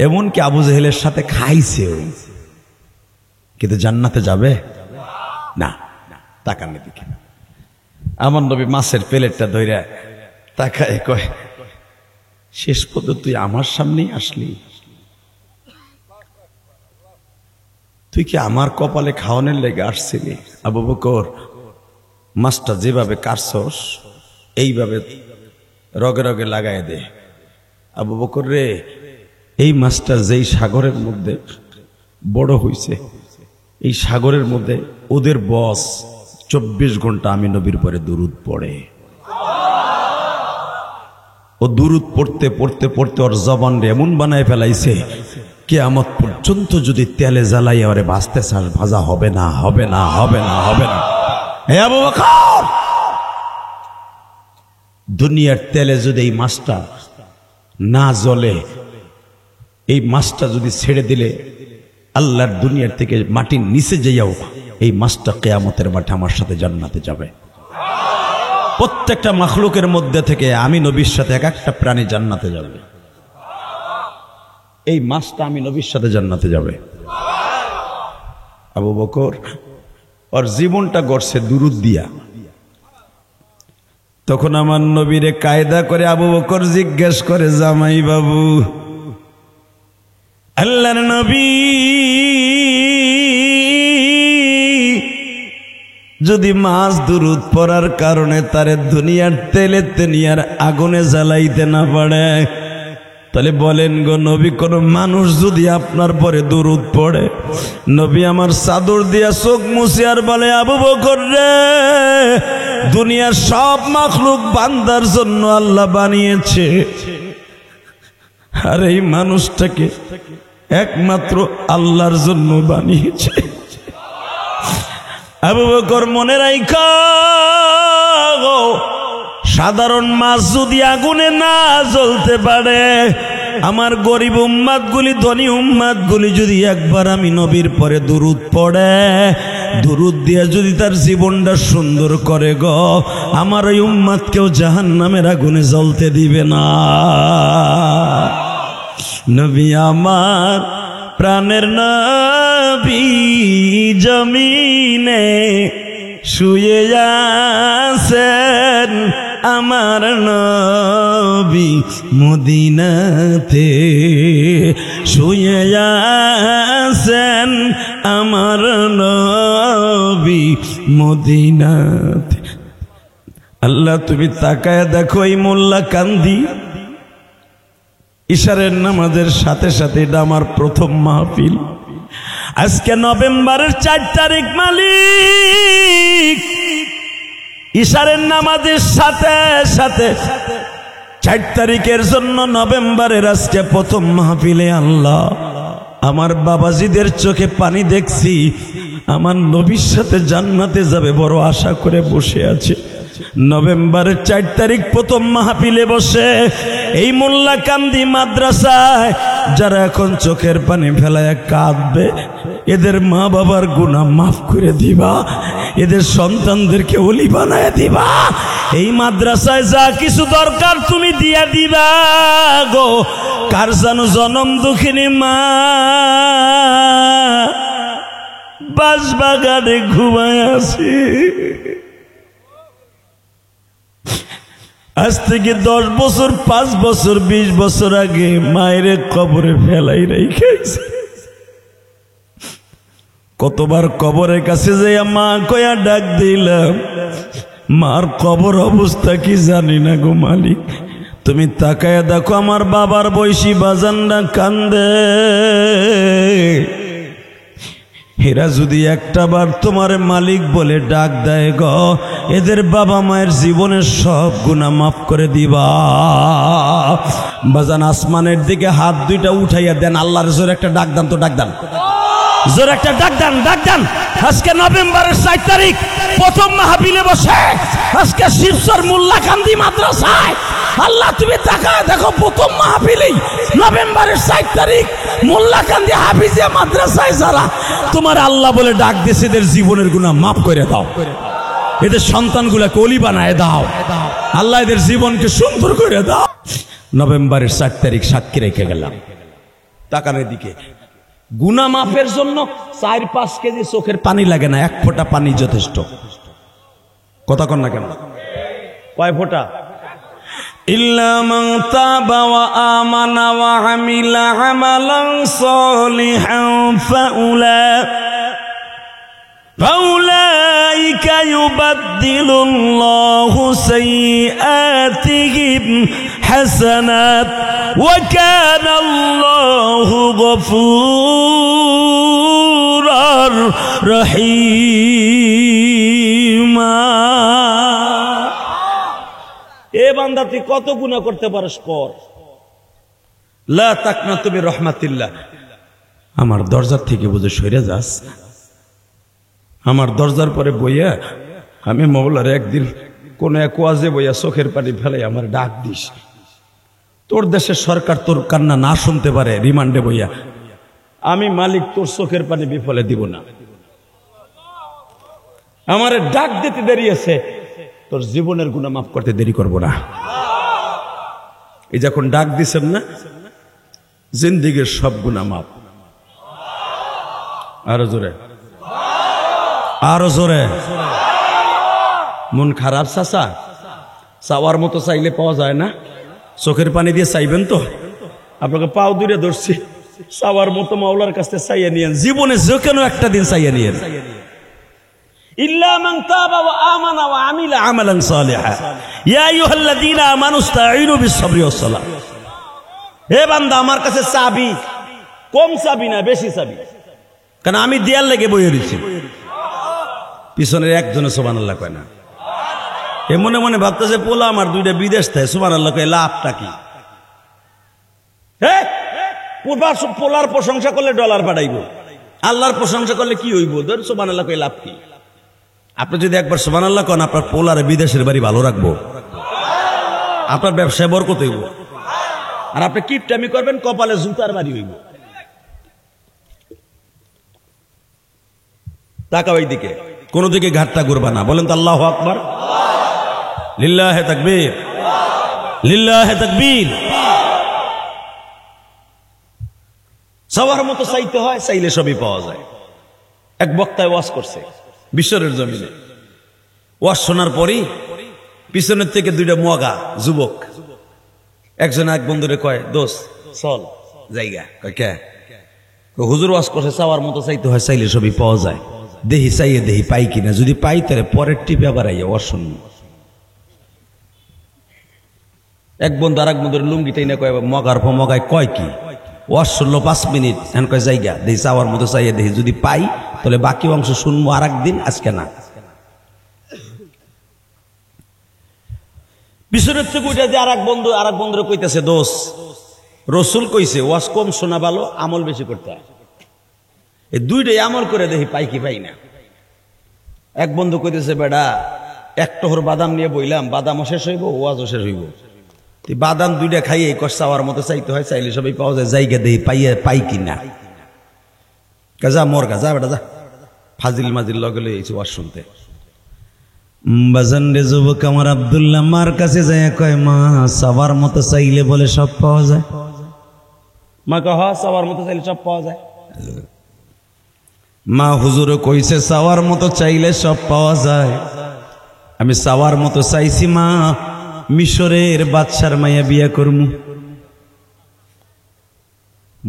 এমনকি আবু জেহেলের সাথে খাইছেও, কিন্তু জান্নাতে যাবে না। তাকান দিকে, আমার নবী মাছের প্লেটটা ধইরা তাকায় কয়, শেষ পর্যন্ত তুই আমার সামনেই আসলি, তুই কি আমার কপালে খাওয়ানোর লেগে আসছিলি? আবু বকর, মাছটা যেভাবে কাটছস এইভাবে রগে রগে লাগাই দে। আবু বকর রে, এই মাছটা যেই সাগরের মধ্যে বড় হইছে, এই সাগরের মধ্যে ওদের বস 24 ঘন্টা আমি নবীর পরে দুরুদ পড়ে। ও দুরুদ পড়তে পড়তে পড়তে ওর জবান এমন বানায় ফেলাইছে, কিয়ামত পর্যন্ত যদি তেলে জ্বালাই ওরে ভাজতে চাস ভাজা হবে না, হবে না, হবে না, হবে না। হে আবু বকর, দুনিয়ার তেলে যদি এই মাছটা না জ্বলে, এই মাছটা যদি ছেড়ে দিলে আল্লাহর দুনিয়ার থেকে মাটির নিচে যাইয়াও এই মাছটা কিয়ামতের মাঠে আমার সাথে জান্নাতে যাবে। প্রত্যেকটা মাখলুকের মধ্যে থেকে আমি নবীর সাথে এক একটা প্রাণী জান্নাতে যাবে। এই মাছটা আমি নবীর সাথে জান্নাতে যাবে। আবু বকর ওর জীবনটা গড়ছে দুরুদ দিয়া। তখন আমার নবীরে কায়দা করে আবু বকর জিজ্ঞেস করে, জামাই বাবু, আল্লাহর নবী যদি মাছ দুরুদ পড়ার কারণে তারে দুনিয়ার তেলে দুনিয়ার আগুনে জ্বালাইতে না পারে, তাহলে বলেন গো নবী, কোন মানুষ যদি আপনার পরে দুরুদ পড়ে, নবী আমার চাদর দিয়া চোখ মুছে আর বলে, আবু বকর রে, দুনিয়ার সব মাখলুক বান্দার জন্য আল্লাহ বানিয়েছে, আর এই মানুষটাকে একমাত্র আল্লাহর জন্য বানিয়েছে। আবু বকর মনে রাখো, সাধারণ মাছ যদি আগুনে না জ্বলতে পারে, আমার গরিব উম্মাত গুলি, ধনী উম্মাত গুলি যদি একবার আমি নবীর পরে দুরুদ পড়ে, দুরুদ দিয়ে যদি তার জীবনটা সুন্দর করে গো, আমার ওই উম্মাতকেও জাহান্নামের আগুনে জ্বলতে দিবে না। নবী আমার প্রাণের নবী জমিনে শুয়ে আছেন, আমার নবী মদিনাতে শুয়ে আছেন, আমার নবী মদিনাতে। আল্লাহ তুমি তাকায় দেখো, এই মোল্লা কান্দি ইশারের নামাজের সাথে সাথে, এটা আমার প্রথম মাহফিল। আজকে নভেম্বরের 4 তারিখ মালিক, ইশারের নামাজের সাথে সাথে 4 তারিখের জন্য নভেম্বরের আজকে প্রথম মাহফিলে আল্লাহ আমার বাবাজিদের চোখে পানি দেখছি, আমার নবীর সাথে জান্নাতে যাবে বড় আশা করে বসে আছে। নভেম্বরের 4 তারিখ প্রথম মাহফিলে বসে এই মোল্লা কান্দি মাদ্রাসায় যারা এখন চোখের পানি ফেলায় কাঁদবে, এদের মা বাবার গুনাহ মাফ করে দিবা, এদের সন্তানদেরকে ওলি বানায় দিবা, এই মাদ্রাসায় যা কিছু দরকার তুমি দিয়া দিবা গো। কার জানো জনম দুঃখিনী মা বাঁশবাগানে ঘুমায় আছে, আজ থেকে 10 বছর, 5 বছর, 20 বছর আগে মায়ের কবরে ফেলাই রেখেছে। কতবার কবরের কাছে যাইয়া মা কয়া ডাক দিলাম, মার কবর অবস্থা কি জানি না গো মালিক। তুমি তাকায়া দেখো আমার বাবার বয়সী বাজানরা কান্দে, এরা যদি একটা বার তোমার মালিক বলে ডাক দেয় গো, এদের বাবা মায়ের জীবনের সব গুনাহ মাফ করে দিবা। বাজান আসমানের দিকে হাত দুইটা উঠাইয়া দেন, আল্লাহর জোরে একটা ডাক দান, তো ডাক দান, জোরে একটা ডাক দান, ডাক দান। আজকে নভেম্বরের 4 তারিখ প্রথম মাহফিলে বসে আজকে শিবচর মোল্লা কান্দি মাদ্রাসায়, আল্লাহ তুমি তাকায় দেখো প্রথম মাহফিলেই নভেম্বরের 4 তারিখ মোল্লা কান্দি হাফিজিয়া মাদ্রাসায় যারা তোমার আল্লাহ বলে ডাক দিয়েছে, এদের জীবনের গুনাহ মাফ করে দাও, এদের সন্তানগুলাকে ওলি বানায় দাও, আল্লাহ এদের জীবনকে সুন্দর করে দাও। নভেম্বরের 4 তারিখ সাক্ষী রেখে গেলাম। তাকানোর দিকে গুনাহ মাফের জন্য 4-5 কেজি চোখের পানি লাগে না, 1 ফোঁটা পানি যথেষ্ট। কথা কন না কেন? কয় ফোঁটা? ইল্লা মান তাবা ওয়া আমানা ওয়া আমিলা আমালান সলিহান ফাউলাইকা يبدل الله سيئاتهم حسنات وكان الله غفورا رحيما। এ বান্দা তুই কত গুনাহ করতে পারিস কর, লা তাকনাতু মির রাহমাতিল্লাহ। আমার দরজার থেকে বুঝে সরে যাস, আমার দরজার পরে বইয়া আমি মওলার একদিন কোন এক ওয়াজে বইয়া চোখের পানি ফেলে আমার ডাক দিস। তোর দেশের সরকার তোর কান্না না শুনতে পারে, রিমান্ডে বইয়া আমি মালিক তোর চোখের পানি বিফলে দিব না। আমার ডাক দিতে দেরি আছে, তোর জীবনের গুনাহ মাফ করতে দেরি করব না। এই যখন ডাক দিছেন না, জিন্দেগীর সব গুনাহ মাফ। আরো জোরে, আরো জোরে। মন খারাপ চাচা, চাওয়ার মতো চাইলে পাওয়া যায় না। চোখের পানি দিয়ে চাইবেন তো, আপনাকে পাও দূরে ধরছি, চাওয়ার মতো মাওলার কাছে চাইয়ে নিয়েন, জীবনে যে কোনো একটা দিন চাইয়ে নিয়েন। ইল্লা মান তাবা ওয়া আমানা ওয়া আমিলা আমালান সালিহা ইয়া আইয়ুহাল্লাযীনা আমানু ইসতাঈনু বিস-সাবরি ওয়াস-সালাহ। হে বান্দা, আমার কাছে চাবি, কম চাবি না, বেশি চাবি। কারণ আমি দেয়াল লেগে বইয়ে রয়েছি, পিছনের একজনে সুবহানাল্লাহ কয় না। এ মনে মনে ভাবতেছে পোলা আমার দুইটা বিদেশ থাকে, সুবহানাল্লাহ কয়, লাভটা কি? পোলার প্রশংসা করলে ডলার পাঠাইব, আল্লাহর প্রশংসা করলে কি হইব? ধর সুবহানাল্লাহ কয়, লাভ কি? আপনি যদি একবার সুবহানাল্লাহ কন, আপনার পোলার বিদেশের বাড়ি ভালো রাখবো, আপনার ব্যবসায় বরকত হইব। আর আপনি কিপটামি করবেন, কপালে জুতার বাড়ি হইব। তাকাও এই দিকে, কোন দিকে ঘাটটা ঘুরবা না। বলেন তো আল্লাহু আকবার, লিল্লাহে তাকবীর, লিল্লাহে তাকবীর। সবার মতো চাইতে হয়, চাইলে সবই পাওয়া যায়। এক বক্তায় ওয়াজ করছে বিশ্বরের জমিনে। ওয়াজ শোনার পরই পিছনের থেকে দুইটা মুয়াগা যুবক একজন এক বন্ধুরে কয়, দোস্ত চল জায়গা। কয় কে? হুজুর ওয়াজ করছে চাওয়ার মতো চাইতে হয়, চাইলে সবই পাওয়া যায়। দেহি চাইয়ে দেহি পাই কিনা, যদি পাই তাহলে পরের টিপে আবার আইয়া ওয়াজ শুনবো। এক বন্ধু আর এক বন্ধুর লুঙ্গিটাই না কয়, মগার পর মগায় কয় কি? ওয়াজ শুনলো 5 মিনিট, এখন কয় জায়গা দেহি চাওয়ার মতো চাইয়ে দেহি, যদি পাই তাহলে বাকি অংশ শুনবো আর একদিন, আজকে না। পিছনের থেকে উঠে যে আর এক বন্ধুরে কইতেছে, দোষ রসুল কইছে ওয়াজ কম শোনা ভালো, আমল বেশি করতে হয়। এই দুইটাই আমল করে দেখি পাই কি পাই না। এক বন্ধু কইতেছে, বেডা এক টহর বাদাম নিয়ে বইলাম, বাদামও শেষ হইব, ওয়াজও শেষ হইব। বাদাম দুইটা খাইয়ে কষ চাওয়ার মতো চাইতে হয়, চাইলে সবই পাওয়া যায়, জায়গা দেহি পাই কিনা। যা মোর গা, যা বেটা যা, ফাজিল মাজিল লগে লইছি ওয়াজ শুনতে। বাজান রে যুবক আমার আব্দুল্লাহ মার কাছে যায়, কয় মা চাওয়ার মতো চাইলে বলে সব পাওয়া যায়। মা কহ চাওয়ার মতো চাইলে সব পাওয়া যায়। মা হুজুরও কইছে চাওয়ার মতো চাইলে সব পাওয়া যায়। আমি চাওয়ার মতো চাইছি মা, মিশরের বাদশার মাইয়া বিয়া করমু।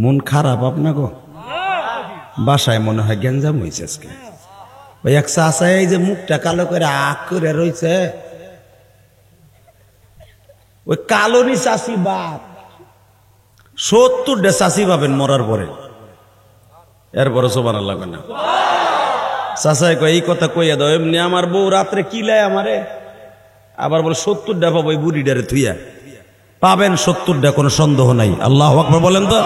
মন খারাপ আপনাকে? বাসায় মনে হয় গ্যাঞ্জাম হয়েছে আজকে। ওই এক চাষায় এই যে মুখটা কালো করে আখ করে রয়েছে, ওই কালোনি চাষি বাপ 70টা চাষি পাবেন মরার পরে, এরপরে সুবহানাল্লাহ কয় না। চাষায় কয় এই কথা কইয়া দাও, এমনি আমার বউ রাত্রে কিলায় আমারে, আবার বলে 70টা পাবো এই বুড়িডারে থুইয়া। পাবেন 70টা, কোনো সন্দেহ নাই। আল্লাহু আকবার বলেন তো।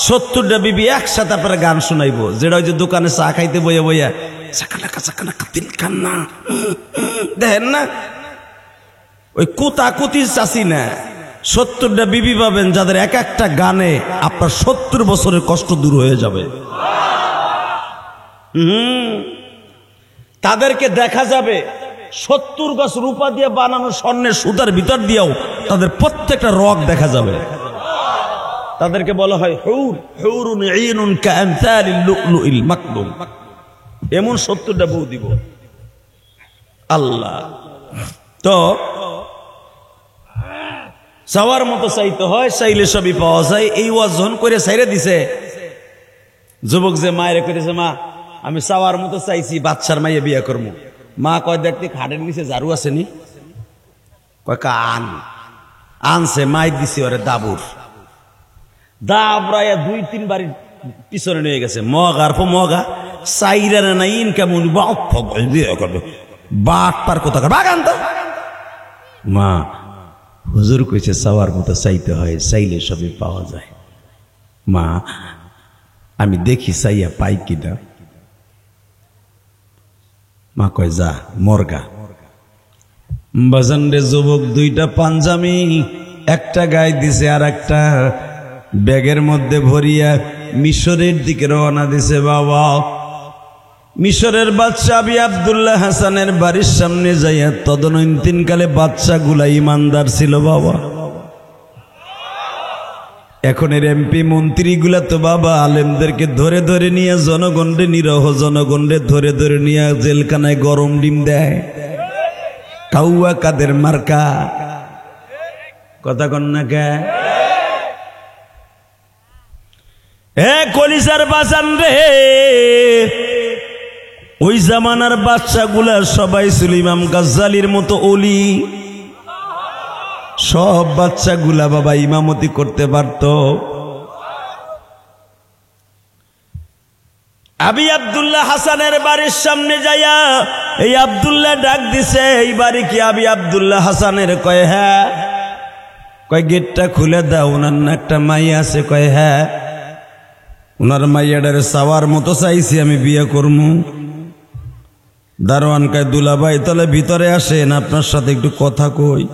70টা বিবি একসাথে আপনারা গান শোনাইবো, যেটা ওই যে দোকানে চা খাইতে বইয়া বইয়া চাকানাকা চাকানাকা তিন কান্না দেখেন না, ওই কুতাকুতির চাষি না। 70টা বিবি পাবেন যাদের এক একটা গানে আপনার 70 বছরের কষ্ট দূর হয়ে যাবে। তাদেরকে দেখা যাবে 70 গাছ রূপা দিয়ে বানানো স্বর্ণের সুতার ভিতর দিয়েও তাদের প্রত্যেকটা রগ দেখা যাবে। তাদেরকে বলা হয় হুর, হুরুন ঈনুন কাআমসালিল লুলুইল মাকনুন। এমন 70টা বউ দিব আল্লাহ। তো চাওয়ার মতো চাইতে হয়, চাইলে সবই পাওয়া যায়। এই ওয়াজন করে ছাইরে দিছে যুবক যে মায়ের কইতেছে, মা আমি চাওয়ার মতো চাইছি বাদশার মাইয়া বিয়া করবো। মা কয় দেখতে খাটের নিচে ঝাড়ু আসেনি, কয় কান আনছে, মাই দিছে ওরে দাবুর, দাবরাইয়া 2-3 বাড়ি পিছনে নিয়ে গেছে। মগার পর মগা সাইরা না ইনকাম বাট পার কোথাকার বাগান তো। মা হুজুর কইছে চাওয়ার মতো চাইতে হয়, চাইলে সবই পাওয়া যায়। মা আমি দেখি চাইয়া পাই কিনা। মা কয় যা মরগা। বাজান রে যুবক 2টা পাঞ্জামি একটা গায়ে দিছে আর একটা ব্যাগের মধ্যে ভরিয়া মিশরের দিকে রওনা দিছে। বাবা মিশরের বাদশা আবি আব্দুল্লাহ হাসানের বাড়ির সামনে যাইয়া তদনন্তকালে বাদশাগুলা ইমানদার ছিল বাবা। এখনের এমপি মন্ত্রীগুলা তো বাবা আলেমদেরকে ধরে ধরে নিয়ে জনগণরে, নিরহ জনগণরে ধরে ধরে নিয়ে জেলখানায় গরম ডিম দেয়। কাউয়া কাদের মার্কা, কথা কন না কে? এ কলিজার বাজান রে, ওই জামানার বাচ্চাগুলা সবাই ছিল ইমাম গাজ্জালির মতো ওলি। সব বাচ্চাগুলা বাবা ইমামতি করতে পারত। আবি আব্দুল্লাহ হাসানের বাড়ির সামনে যাইয়া এই আব্দুল্লাহ ডাক দিছে, এই বাড়ি কি আবি আব্দুল্লাহ হাসানের? কয় হ্যাঁ। কয় গেটটা খুলে দাও, ওনার না একটা মাইয়া আছে? কয় হ্যাঁ। ওনার মাইয়াটারে চাওয়ার মতো চাইছি, আমি বিয়ে করবো। দারোয়ান কয় দুলাভাই তাহলে ভিতরে আসেন, আপনার সাথে একটু কথা কই।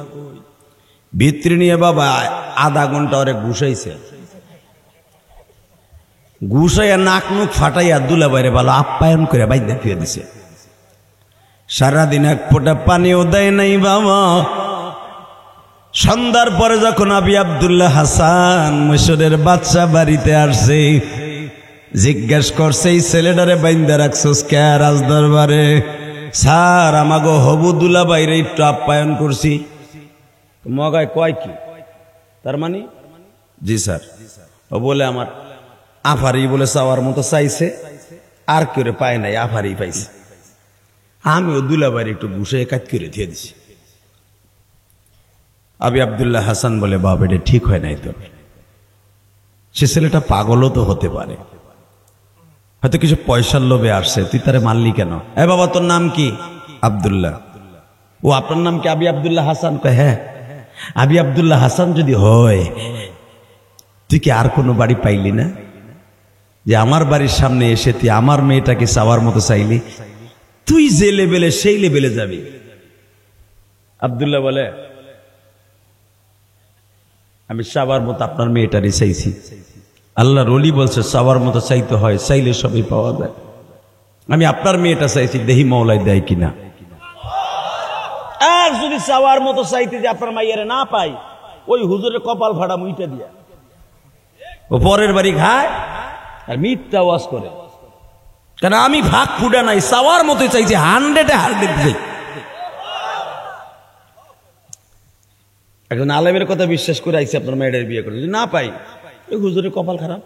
ভিতরে নিয়ে বাবা আধা ঘন্টা ওরে ঘুষাইছে, ঘুষাইয়া নাক মুখ ফাটাইয়া দুলাভাইরে ভালো আপ্যায়ন করে বাইরে ফিরে দিছে। সারাদিন এক ফোঁটা পানিও দেয় নাই বাবা। সন্ধ্যার পরে যখন আবি আব্দুল্লাহ হাসান মিশরের বাদশা বাড়িতে আসছে, জিজ্ঞাসা করছে এই ছেলেটারে বাইন্দা রাখছোস কে রাজদরবারে? স্যার আমাগো হবু দুলাভাইরে একটু আপ্যায়ন করছি। মগায় কয় কি তার মানে? জি স্যার। ও বলে আমার আফারি বলে চাওয়ার মতো চাইছে, আর কেউ পায় নাই, আফারি পাইছে। আমিও দুলাভাইরে একটু ঘুষে কাজ করে দিয়ে দিছি। আবি আব্দুল্লাহ হাসান বলে বাবা এটা ঠিক হয় নাই তো, সে ছেলেটা পাগলও তো হতে পারে, হয়তো কিছু পয়সার লোভে আসছে, তুই তারে মারলি কেন? এ বাবা তোর নাম কি? আব্দুল্লাহ। ও আপনার নাম কি আবি আব্দুল্লাহ হাসান? কয় হ্যাঁ। আবি আব্দুল্লাহ হাসান যদি হয় তুই কি আর কোনো বাড়ি পাইলি না যে আমার বাড়ির সামনে এসে তুই আমার মেয়েটাকে চাওয়ার মতো চাইলি? তুই যে লেভেলে সেই লেভেলে যাবি। আব্দুল্লাহ বলে আমি চাওয়ার মতো আপনার মেয়েটারই চাইছি। আল্লাহ রলি বলছে চাওয়ার মতো চাইতে হয়, চাইলে সবই পাওয়া যায়। আমি আপনার মেয়েটা চাইছি, দেহি মওলাই দেয় কিনা। আর যদি চাওয়ার মতো চাইতে যে আপনার মাইয়ারে না পাই, ওই হুজুরের কপাল ফাটা মুইটা দিয়া ও পরের বাড়ি খায় আর মিথ্যা ওয়াজ করে। কেন আমি ভাগ ফুডা নাই, চাওয়ার মতো চাইছি, 100-100 চাই। একজন আলেমের কথা বিশ্বাস করে আইছি আপনার মেয়েটার বিয়ে করে, যদি না পাই ওই হুজুরের কপাল খারাপ।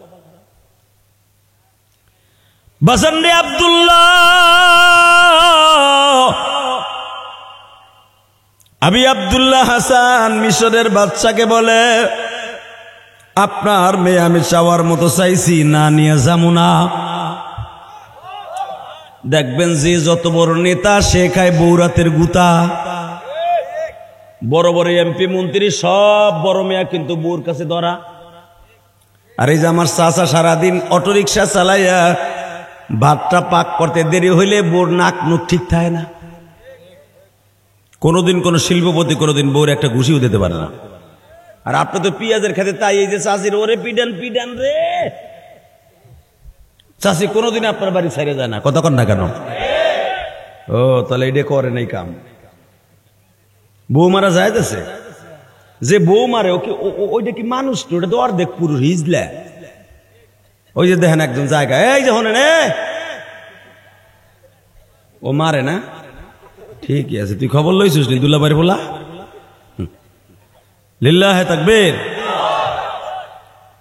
বাসান্ডে আব্দুল্লাহ আবি আব্দুল্লাহ হাসান মিশরের বাচ্চাকে বলে আপনার মেয়ে আমি চাওয়ার মতো চাইছি, না নিয়ে যাবো না। দেখবেন যে যত বড় নেতা সে খায় বৌরাতের গুতা। বড় বড় এমপি মন্ত্রী সব বড় মেয়া কিন্তু বউর কাছে ধরা। আর এই যে আমার চাচা সারাদিন অটোরিকশা চালাইয়া ভাতটা পাক করতে দেরি হইলে বউর নাক মুখ ঠিক থাকে না। কোনোদিন কোন শিল্পপতি কোনোদিন বউর একটা ঘুষিও দিতে পারে না। আর আপনি তো পেঁয়াজের খেতে তাই এই যে চাষির ওরে পিডান পিডান রে, চাষি কোনোদিন আপনার বাড়ি ছেড়ে যায় না, কতক্ষণ না কেন? ও তাহলে এটা করে নাই কাম। বউ মারা যাইতেছে, যে বউ মারে ওকে ওইটা কি মানুষ? ওটা তো অর্ধেক পুরো হিজলা। ওই যে দেখেন একজন জায়গায় এই যে হলেন ও মারে না, ঠিকই আছে। তুই খবর লইছিস নি দুলাবাড়ি বলা? লিল্লাহে তাকবীর।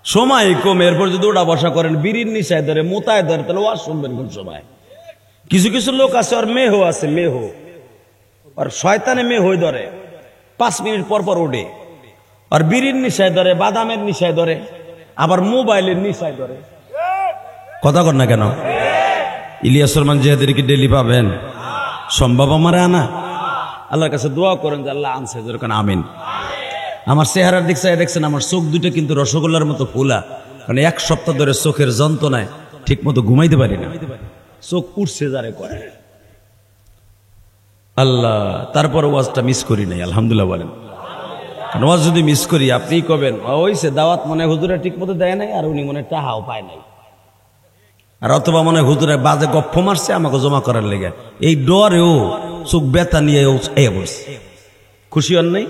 সময় কম, এরপর যদি ওটা বসা করেন বিড়ির নিশায় ধরে মোতায় ধরে, তাহলে ওয়াজ শুনবেন কোন সময়? কিছু কিছু লোক আছে আর মেহো আছে, মেহো আর শয়তানে মেয়ে হয়ে ধরে 5 মিনিট পর পর ওঠে, আর বিড়ির নিশায় ধরে, বাদামের নিশায় ধরে, আবার মোবাইলের নিশায় ধরে। কথা কর না কেন? ইলিয়াস রহমান জিহাদের কি ডেলি পাবেন? সম্ভব আমারে আনা? আল্লাহর কাছে দোয়া করেন যে আল্লাহ আনছে, যেরকম আমিন। আমার চেহারার দিক চাই দেখছেন, আমার চোখ দুটো কিন্তু রসগোল্লার মতো ফোলা, কারণ 1 সপ্তাহ ধরে চোখের যন্ত্রণায় ঠিক মতো ঘুমাইতে পারি না, চোখ উঠছে যারে করে আল্লাহ। তারপর ওয়াজটা মিস করি নাই, আলহামদুলিল্লাহ বলেন। কারণ ওয়াজ যদি মিস করি আপনিই কবেন ওইছে দাওয়াত মনে হুজুরে ঠিক মতো দেয় নাই, আর উনি মনে টাহাও পায় নাই, আর অথবা মনে হুজুরে বাজে গপ্প মারছে আমাকে জমা করার লেগে। এই ডরেও চোখ ব্যথা নিয়ে বলছে। খুশি হন নাই?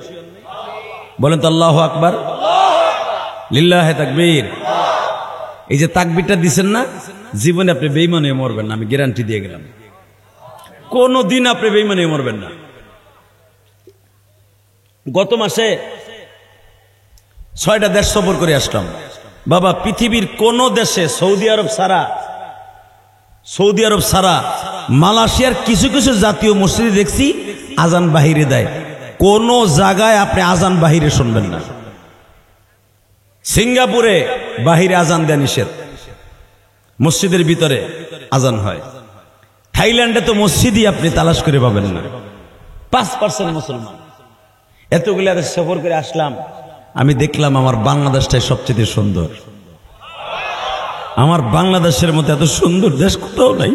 বলেন তো আল্লাহু আকবার, লিল্লাহে তাকবীর। এই যে তাকবীরটা দিছেন না, জীবনে আপনি বেঈমান হয়ে মরবেন না, আমি গ্যারান্টি দিয়ে গেলাম। কোনদিন আপনি বেঈমান হয়ে মরবেন না। গত মাসে 6টা দেশ সফর করে আসলাম। বাবা, পৃথিবীর কোন দেশে সৌদি আরব ছাড়া মালয়েশিয়ার কিছু কিছু জাতীয় মসজিদে দেখছি আজান বাহিরে দেয়, কোন জায়গায় আপনি আজান বাহিরে শুনবেন না। সিঙ্গাপুরে বাহিরে আজান দেয় নিষেধ, মসজিদের ভিতরে আজান হয়। থাইল্যান্ডে তো মসজিদই আপনি তালাশ করে পাবেন না, 5% মুসলমান। এতগুলো দেশ সফর করে আসলাম, আমি দেখলাম আমার বাংলাদেশটাই সবচেয়ে সুন্দর। আমার বাংলাদেশের মতো এত সুন্দর দেশ কোথাও নাই।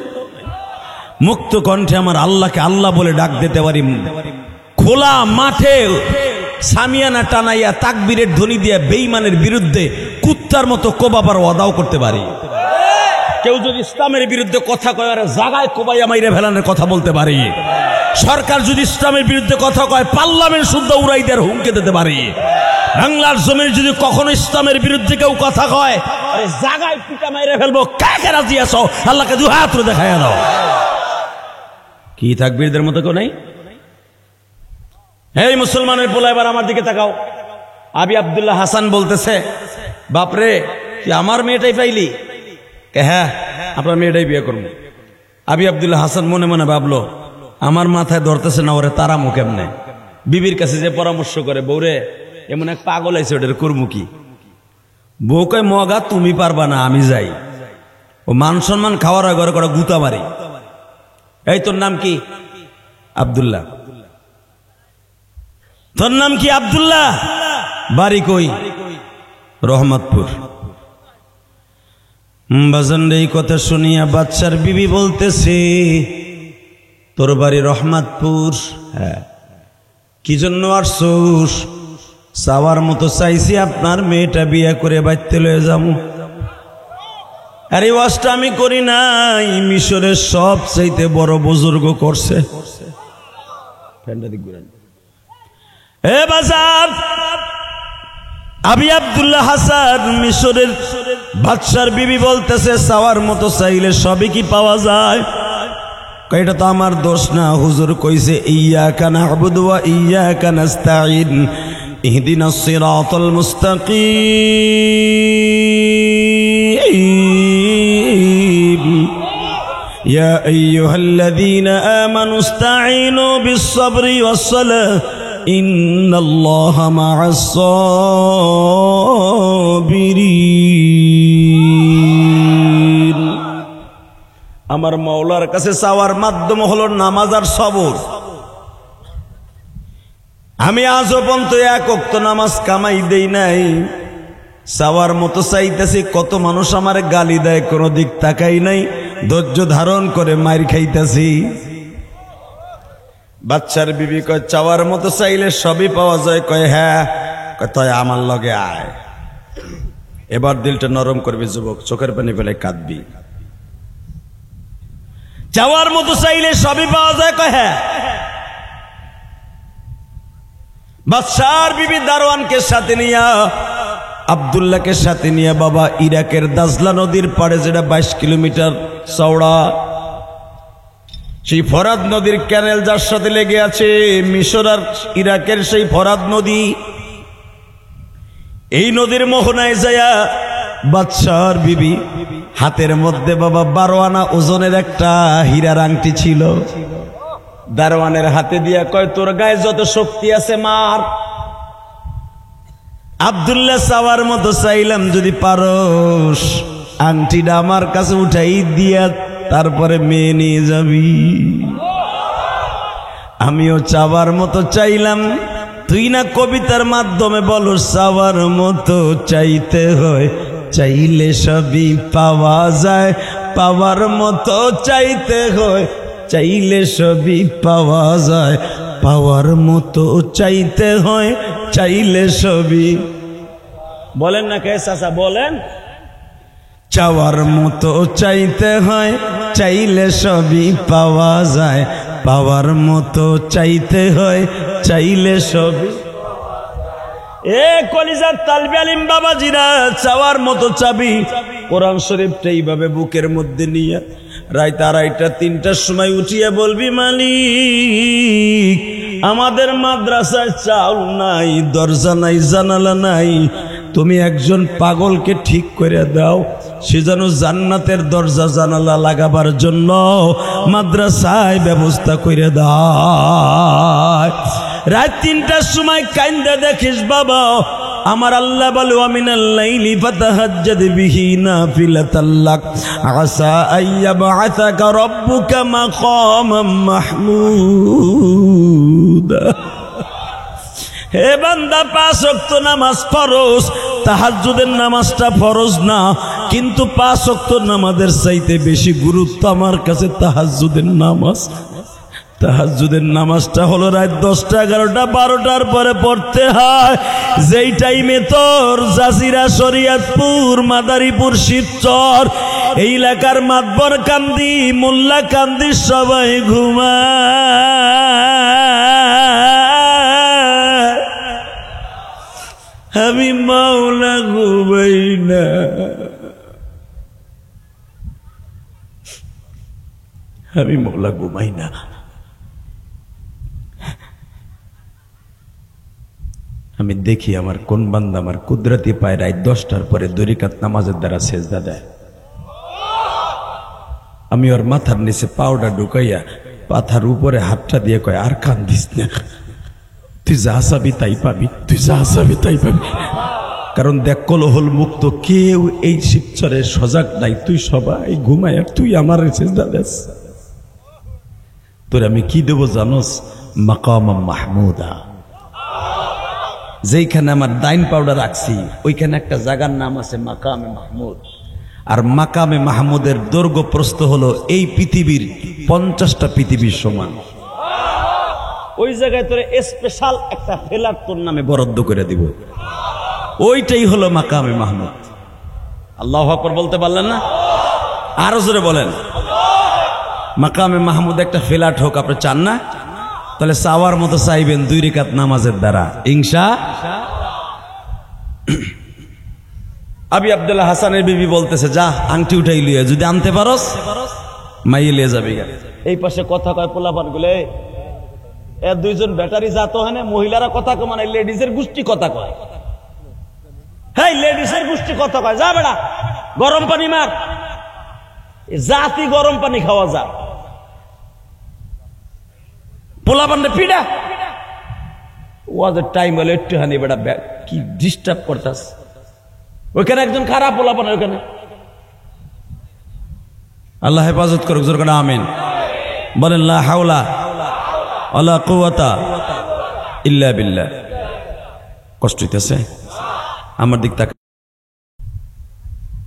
মুক্ত কণ্ঠে আমার আল্লাহকে আল্লাহ বলে ডাক দিতে পারি, খোলা মাঠে সামিয়ানা টানাইয়া তাকবীরের ধ্বনি দিয়ে বেঈমানের বিরুদ্ধে কুত্তার মতো কোবাবার ওয়াদাও করতে পারি। কেউ যদি ইসলামের বিরুদ্ধে কথা কয় আর জাগায় কোবাইয়া মাইরে ফেলানোর কথা বলতে পারি। সরকার যদি ইসলামের বিরুদ্ধে কথা কয় পার্লামেন্ট শুদ্ধ উড়াই দেওয়ার হুমকি দিতে পারি। বাংলার জমির যদি কখনো ইসলামের বিরুদ্ধে কেউ কথা কয় আরে জাগায় পিটা মাইরে ফেলবো, কাকে রাজি আছো? আল্লাহকে দুই হাত তুলে দেখায় দাও। কি তাকবীরদের মতো কেউ নাই? এই মুসলমানের পোলা, এবার আমার দিকে তাকাও। আবি আব্দুল্লাহ হাসান বলতেছে, বাপরে কি আমার মেয়েটাই পাইলি? হ্যাঁ, আপনার মেয়েটাই বিয়ে করবো। আবি আব্দুল্লাহ হাসান মনে মনে ভাবলো, আমার মাথায় ধরতেছে না, ওরে তারামু কেমনে? বিবির কাছে যে পরামর্শ করে, বউরে এমন এক পাগল আছে, ওটার করবো কি? বউ কয়, মগা তুমি পারবা না, আমি যাই। ও মান সম্মান খাওয়ার ঘরে করে গুতা মারি। এই তোর নাম কি? আব্দুল্লাহ। তোর নাম কি? আব্দুল্লাহ। বাড়ি কই? রহমতপুর। বাজান এই কথা শুনিয়া বাচ্চার বিবি বলতেছে, তোর বাড়ি রহমতপুর? হ্যাঁ। কি জন্য আসছোস? চাওয়ার মতো চাইছি আপনার মেয়েটা বিয়ে করে বাইতে লয়ে যাবো। আরে ওয়াজটা আমি করি নাই, মিশরের সব চাইতে বড় বুজুর্গ করছে। এ বাজার, আবি আব্দুল্লাহ হাসান মিশরের বাদশার বিবি বলতেছে, চাওয়ার মতো চাইলে সবই কি পাওয়া যায়? এটা তো আমার দোষ না, হুজুর কইছে ইয়্যাকা না'বুদু ওয়া ইয়্যাকা নাস্তাঈন ইহদিনাস সিরাতাল মুস্তাকিম ইয়া আইয়ুহাল্লাযীনা আমানু ইসতাঈনু বিস-সাবরি ওয়াস-সালাহ ইন্নাল্লাহা মা'আস-সাবিরিন। আমার মাওলার কাছে চাওয়ার মাধ্যম হলো নামাজ আর সবর। আমি আজও পর্যন্ত 1 ওয়াক্ত নামাজ কামাই দেই নাই, চাওয়ার মতো চাইতেছি। কত মানুষ আমার গালি দেয়, কোনো দিক তাকাই নাই, ধৈর্য ধারণ করে মার খাইতেছি। বাচ্চার বিবি কয়, চাওয়ার মতো চাইলে সবই পাওয়া যায়। কয় হ্যাঁ। কয় তাই আমার লগে আয়। এবার দিলটা নরম করবি যুবক, চোখের পানি ফেলে কাঁদবি। চাওয়ার মতো চাইলে সবই পাওয়া যায়। কয় হ্যাঁ। বাদশার বিবি দারোয়ানকে সাথে নিয়া, আব্দুল্লাহকে সাথে নিয়ে বাবা ইরাকের দাজলা নদীর পাড়ে, যেটা 22 কিলোমিটার চওড়া, সেই ফরাদ নদীর ক্যানেল যার সাথে লেগে আছে মিশর আর ইরাকের সেই ফরাদ নদী, এই নদীর মোহনায় যায়া বাদশার বিবি হাতের মধ্যে বাবা 12 আনা ওজনের একটা হীরার আংটি ছিল। দারওয়ানের হাতে দিয়া কয়, তোর গায়ে যত শক্তি আছে মার। আব্দুল্লাহ চাওয়ার মতো চাইলাম, যদি পারস আংটিটা আমার কাছে উঠাই দিয়া তারপরে মেয়ে নিয়ে যাবি। আমিও চাওয়ার মতো চাইলাম। তুই না কবিতার মাধ্যমে বলো, চাওয়ার মতো চাইতে হয়, চাইলে সবই পাওয়া যায়। পাওয়ার মতো চাইতে হয়, চাইলে সবই পাওয়া যায়। পাওয়ার মতো চাইতে হয়, চাইলে সবই। বলেন না কে চাচা, বলেন। চাওয়ার মতো চাইতে হয়, চাইলে সবই পাওয়া যায়। পাওয়ার মতো চাইতে হয়, চাইলে সবই। এ কলিজার তালবে আলিম বাবাজিরা, চাওয়ার মতো চাবি। কোরআন শরীফটা এইভাবে বুকের মধ্যে নিয়ে রাত 2:30 3টার সময় উঠিয়ে বলবি, মালিক আমাদের মাদ্রাসায় চাউল নাই, দরজা নাই, জানালা নাই। তুমি একজন পাগলকে ঠিক করে দাও, সে যেন জান্নাতের দরজা জানালা লাগাবার জন্য মাদ্রাসায় ব্যবস্থা করে দাও। রাত 3টার সময় কাইন্দা দেখিস বাবা, আমার আল্লাহ বলে, আমিনাল লাইলি ফাতাহাজ্জাদ বিহি নাফিলাতাল লাক আসা আইয়াবআসাকা রাব্বুকা মাকামাম মাহমুদা। হে বান্দা, 5 ওয়াক্ত নামাজ ফরজ। তাহাজ্জুদের নামাজটা ফরজ না, কিন্তু 5 ওয়াক্ত নামাজের চাইতে বেশি গুরুত্ব আমার কাছে তাহাজ্জুদের নামাজ। তাহাজ্জুদের নামাজটা হলো রাত 10টা 11টা 12টার পরে পড়তে হয়, যেই টাইমে তোর জাজিরা, শরীয়তপুর, মাদারীপুর, শিবচর এই এলাকার মাতবর কান্দি, মোল্লা কান্দি সবাই ঘুমায়। আমি মাওলা ঘুমাই না, আমি মাওলা ঘুমাই না। আমি দেখি আমার কোন বান্দা আমার কুদরতি পায় রাত 10টার পরে 2 রাকাত নামাজের দ্বারা সেজদা দেয়। আমি ওর মাথার নিচে পাউডার ঢুকাইয়া পাথার উপরে হাতটা দিয়ে কয়, আর কান্দিস না, তুই যা চাবি তাই পাবি, তুই যা চাবি তাই পাবি। কারণ দেখ, কোলাহল মুক্ত কেউ এই শিবচরে সজাগ নাই। তুই সবাই ঘুমায়, আর তুই আমার সেজদা দেস। তোর আমি কি দেবো জানোস? মাকাম মাহমুদা। যেইখানে আমার ডাইন পাউডার রাখছি ওইখানে একটা জায়গার নাম আছে মাকামে মাহমুদ। আর মাকামে মাহমুদের দৈর্ঘ্য প্রস্থ হলো এই পৃথিবীর 50টা পৃথিবীর সমান। ওই জায়গায় তোরে স্পেশাল একটা ফ্ল্যাট তোর নামে বরাদ্দ করে দিব। ওইটাই হলো মাকামে মাহমুদ। আল্লাহু আকবার বলতে পারলেন না? আরো জোরে বলেন। মাকামে মাহমুদ একটা ফ্ল্যাট হোক, আপনি চান না? তাহলে চাওয়ার মতো চাইবেন 2 রাকাত নামাজের দ্বারা, ইনশাআল্লাহ। আবি আব্দুল্লাহ হাসানের বিবি বলতেছে, যা আংটি উঠাই লিয়ে, যদি আনতে পারস মাইয়ে লিয়ে যাবি। এই পাশে কথা কয় পোলাপান গুলে, এর 2জন ব্যাটারি জাত হয় না, মহিলারা কথা কয়, মানে লেডিজের গোষ্ঠী কথা কয়। হ্যাঁ, লেডিসের গোষ্ঠী কথা কয়, যা বেড়া গরম পানি মার, জাতি গরম পানি খাওয়া যা। পোলাপান্ডে পিডা ওয়াজের টাইম হলে একটুখানি বেটা কি ডিস্টার্ব করতাস। ওইখানে একজন খারাপ পোলাপান, ওইখানে আল্লাহ হেফাজত করুক। জোর করে আমিন বলেন। লা হাওলা ওয়ালা কুওয়াতা ইল্লা বিল্লাহ। কষ্ট হইতেছে আমার দিক তাক।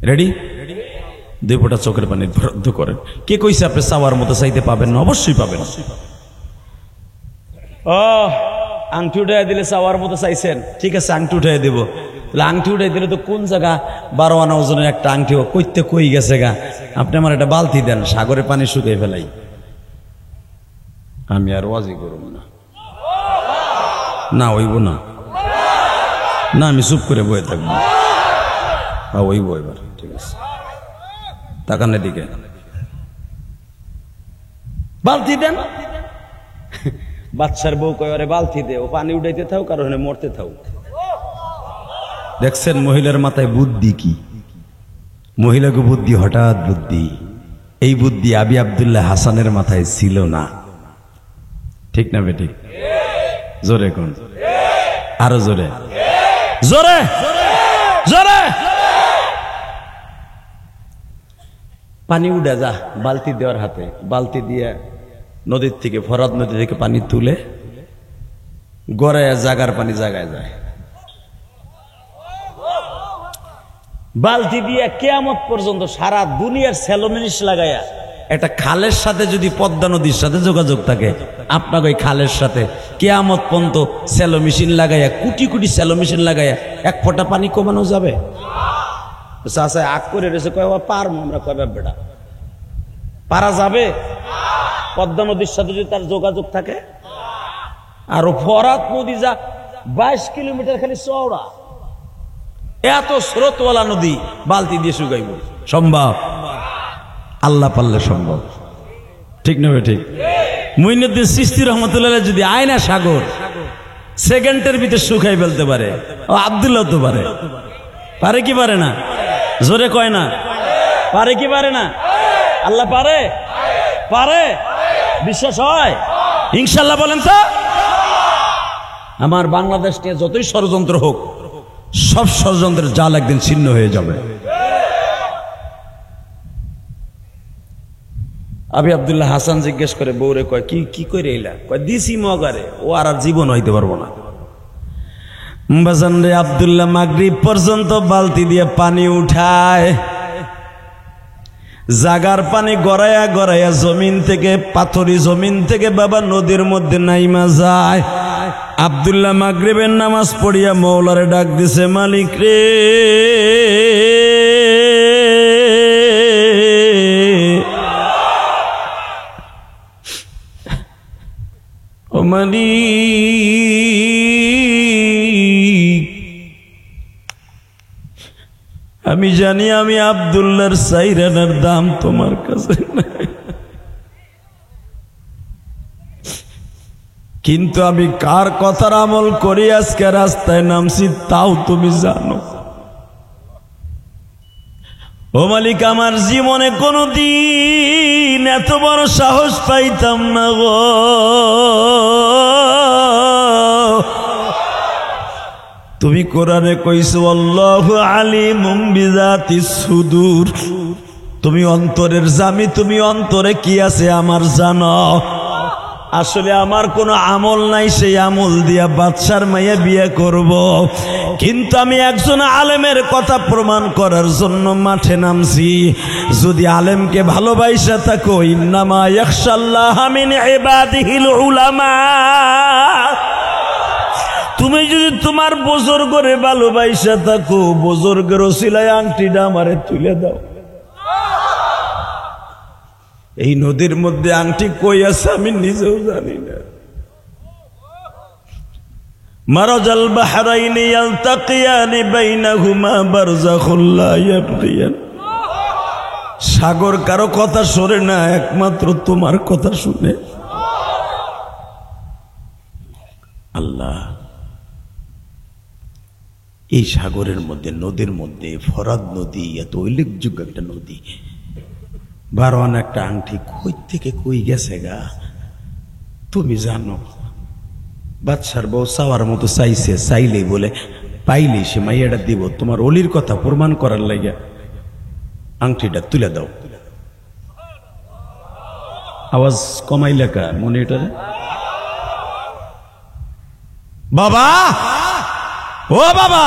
রেডি? 2 ফোঁটা চোখের পানি বরাদ্দ করেন। কে কইছে আপনি চাওয়ার মতো চাইতে পাবেন না? অবশ্যই পাবেন। ও আংটি উঠাই দিলে চাওয়ার মতো চাইছেন, ঠিক আছে আংটি উঠাই দেব। তাহলে আংটি উঠাই দিলে তো কোন জায়গা 12 আনা ওজনের একটা আংটি কইতে কই গেছে গা। আপনি আমার একটা বালতি দেন, সাগরে পানি শুকিয়ে ফেলাই। আমি আর ওয়াজি করব না, না হইব না, না আমি চুপ করে বয়ে থাকবো। হইব এবার, ঠিক আছে। তাকানের দিকে বালতি দেন। বাচ্চার বউ কয়, আরে বালতি দে, ও পানি উঠাইতে থাও, কারণ মরতে থাও। দেখছেন মহিলার মাথায় বুদ্ধি কি? মহিলাকে বুদ্ধি, হঠাৎ বুদ্ধি। এই বুদ্ধি আবি আব্দুল্লাহ হাসানের মাথায় ছিল না। ঠিক না বেঠিক? জোরে কোন, আরো জোরে, জোরে জোরে। পানি উঠে যা, বালতি দেওয়ার হাতে, বালতি দিয়ে নদীর থেকে, ফরাদ নদী থেকে পানি তুলে গড়ায় জাগার পানি জাগায় যায়। বালতি দিয়ে কিয়ামত পর্যন্ত সারা দুনিয়ার সেলোমিনিস লাগাইয়া একটা খালের সাথে যদি পদ্মা নদীর সাথে যোগাযোগ থাকে, আপনাকে ওই খালের সাথে কিয়ামত পর্যন্ত সেলো মেশিন লাগাইয়া, কোটি কোটি সেলো মেশিন লাগাইয়া এক ফোঁটা পানি কমানো যাবে? চাষা আগ করে রয়েছে, কয় পারবো আমরা, কয় বেটা পারা যাবে? পদ্মা নদীর সাথে যদি তার যোগাযোগ থাকে। আর ফরাত নদী যা 22 কিলোমিটার খালি চওড়া, এত স্রোতওয়ালা নদী বালতি দিয়ে শুকাইব সম্ভব? আল্লাহ পারলে সম্ভব, ঠিক না ঠিক? মুইনুদ্দিন চিশতি রহমতুল্লাহ যদি আয়না সাগর সেকেন্ডের ভিতরে শুকাই ফেলতে পারে, ও আব্দুল্লাহ তো পারে। পারে কি পারে না? জোরে কয় না, পারে কি পারে না? আল্লাহ পারে, পারে, বিশ্বাস হয় ইনশাল্লাহ? বলেন তো। আমার বাংলাদেশ নিয়ে যতই ষড়যন্ত্র হোক, সব ষড়যন্ত্রের জাল একদিন ছিন্ন হয়ে যাবে। আবি আব্দুল্লাহ হাসান জিজ্ঞেস করে বউরে, কয় কি কি করে এলা? কয় দিছি মগারে, ও আর জীবন হইতে পারবো না। বাজান রে, আব্দুল্লাহ মাগরিব পর্যন্ত বালতি দিয়ে পানি উঠায়, জাগার পানি গড়াইয়া গড়াইয়া জমিন থেকে, পাথরি জমিন থেকে বাবা নদীর মধ্যে নাইমা যায়। আব্দুল্লাহ মাগরিবের নামাজ পড়িয়া মৌলারে ডাক দিছে, মালিক রে, ও মালিক, আমি জানি আমি আব্দুল্লাহর সাইরানার দাম তোমার কাছে নাই, কিন্তু আমি কার কথার আমল করি আজকে রাস্তায় নামছি তাও তুমি জানো। ও মালিক, আমার জীবনে কোনদিন এত বড় সাহস পাইতাম না গো। তুমি কোরআনে কইছো আল্লাহু আলিমুম বিযাতিস সুদূর, তুমি অন্তরের জামি, তুমি অন্তরে কি আছে আমার জানো। আসলে আমার কোনো আমল নাই, সেই আমল দিয়া বাদশার মাইয়া বিয়ে করব, কিন্তু আমি একজন আলেমের কথা প্রমাণ করার জন্য মাঠে নামছি। যদি আলেমকে ভালোবাসা থাকো, ইন্নামা ইয়াখশাল্লাহা মিন ইবাদিহিল উলামা, তুমি যদি তোমার বুজুর্গরে ভালোবাসা থাকো, বুজুর্গের ওসিলায় আংটিটা আমারে তুলে দাও। এই নদীর মধ্যে আংটি কই আছে আমি নিজেও জানি না। মারাজাল বাহরাইনি ইয়ালতাকিয়ানি বাইনাহুমা বারযাখুল লা ইয়াবগিয়ান, সাগর কারো কথা শোনে না, একমাত্র তোমার কথা শুনে। আল্লাহ, এই সাগরের মধ্যে, নদীর মধ্যে, ফরাদ নদী এত উল্লেখযোগ্য একটা নদী, বারোয়ান একটা আংটি কই থেকে কই গেছে গা তুমি জানো। বাদশার বউ চাওয়ার মতো চাইছে, চাইলেই বলে পাইলেই সে মাইয়াটা দিব, তোমার অলির কথা প্রমাণ করার লাগে আংটিটা তুলে দাও। আওয়াজ কমাইলে কা মনিটর, বাবা ও বাবা,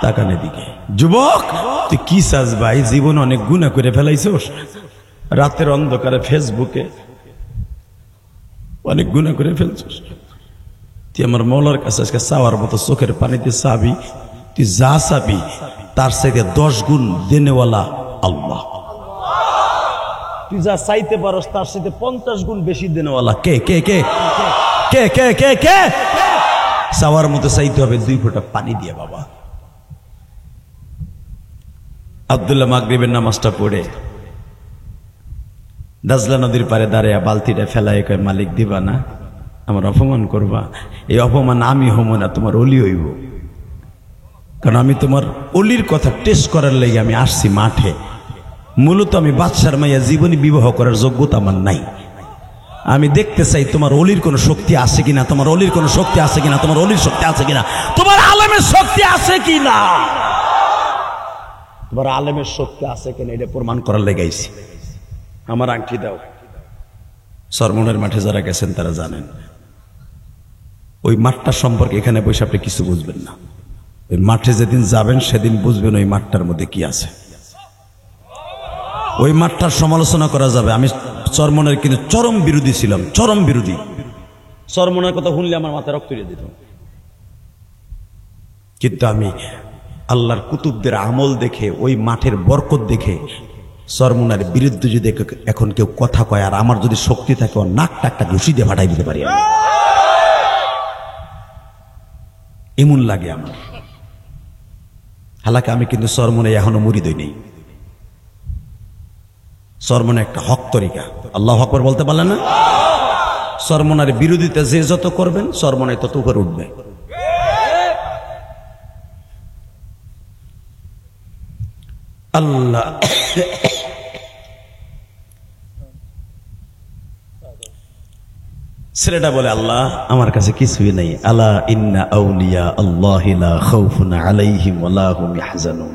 তাকানে দিকে, যুবক তুই কি চাস ভাই? জীবন অনেক গুনাহ করে ফেলাইছস, রাতের অন্ধকারে ফেসবুকে অনেক গুনাহ করে ফেলছস। তুই আমার মৌলার কাছে আজকে চাওয়ার মতো চোখের পানিতে চাবি, তুই যা চাবি তার চাইতে 10 গুণ দেনেওয়ালা আল্লাহ। তুই যা চাইতে পারস তার চাইতে 50 গুণ বেশি দেনেওয়ালা কে কে কে কে কে কে কে? চাওয়ার মতো চাইতে হবে 2 ফোঁটা পানি দিয়ে বাবা। আব্দুল্লাহ মাগরিবের নামাজটা পড়ে দাজলা নদীর পারে দাঁড়িয়ে বালতিটা ফেলায় কয়, মালিক দিবা না, আমার অপমান করবা। এই অপমান আমি হবো না, তোমার অলি হইব, কারণ আমি তোমার অলির কথা টেস্ট করার লাগে আমি আসছি মাঠে। মূলত আমি বাদশার মাইয়া জীবনী বিবাহ করার যোগ্যতা আমার নাই, আমি দেখতে চাই তোমার অলির কোনো শক্তি আছে কিনা, তোমার অলির কোনো শক্তি আছে কিনা, তোমার অলির শক্তি আছে কিনা, তোমার আলেমের শক্তি আছে কিনা, তোমার আলেমের শক্তি আছে কিনা এটা প্রমাণ করার লেগাইছি। আমার আংটি দাও। সরমনের মাঠে যারা গেছেন তারা জানেন ওই মাঠটার সম্পর্কে এখানে বসে আপনি কিছু বুঝবেন না। ওই মাঠে যেদিন যাবেন সেদিন বুঝবেন ওই মাঠটার মধ্যে কি আছে। ওই মাঠটার সমালোচনা করা যাবে। আমি চরমনের কিন্তু চরম বিরোধী ছিলাম, চরম বিরোধী। চরমনের কথা শুনলে আমার মাথায় রক্ত তুলে দিত। কিন্তু আমি আল্লাহর কুতুবদের আমল দেখে, ওই মাঠের বরকত দেখে চরমনের বিরুদ্ধে যদি এখন কেউ কথা কয় আর আমার যদি শক্তি থাকে ও নাকটা একটা ঘুষি দিয়ে ফাটাই দিতে পারি, এমন লাগে আমার। হালাকে আমি কিন্তু চরমনে এখনো মুরিদ হই নেই। চরমনে একটা হক তরিকা, আল্লাহু আকবার বলতে পারলেন না? চরমনের বিরোধিতা যে যত করবেন চরমনে তত উপরে উঠবে। আল্লাহ ছেলেটা বলে, আল্লাহ আমার কাছে কিছুই নেই। আলা ইন্না আউলিয়া আল্লাহি লা খাউফুন আলাইহিম ওয়া লা হুম ইয়াহজানুন।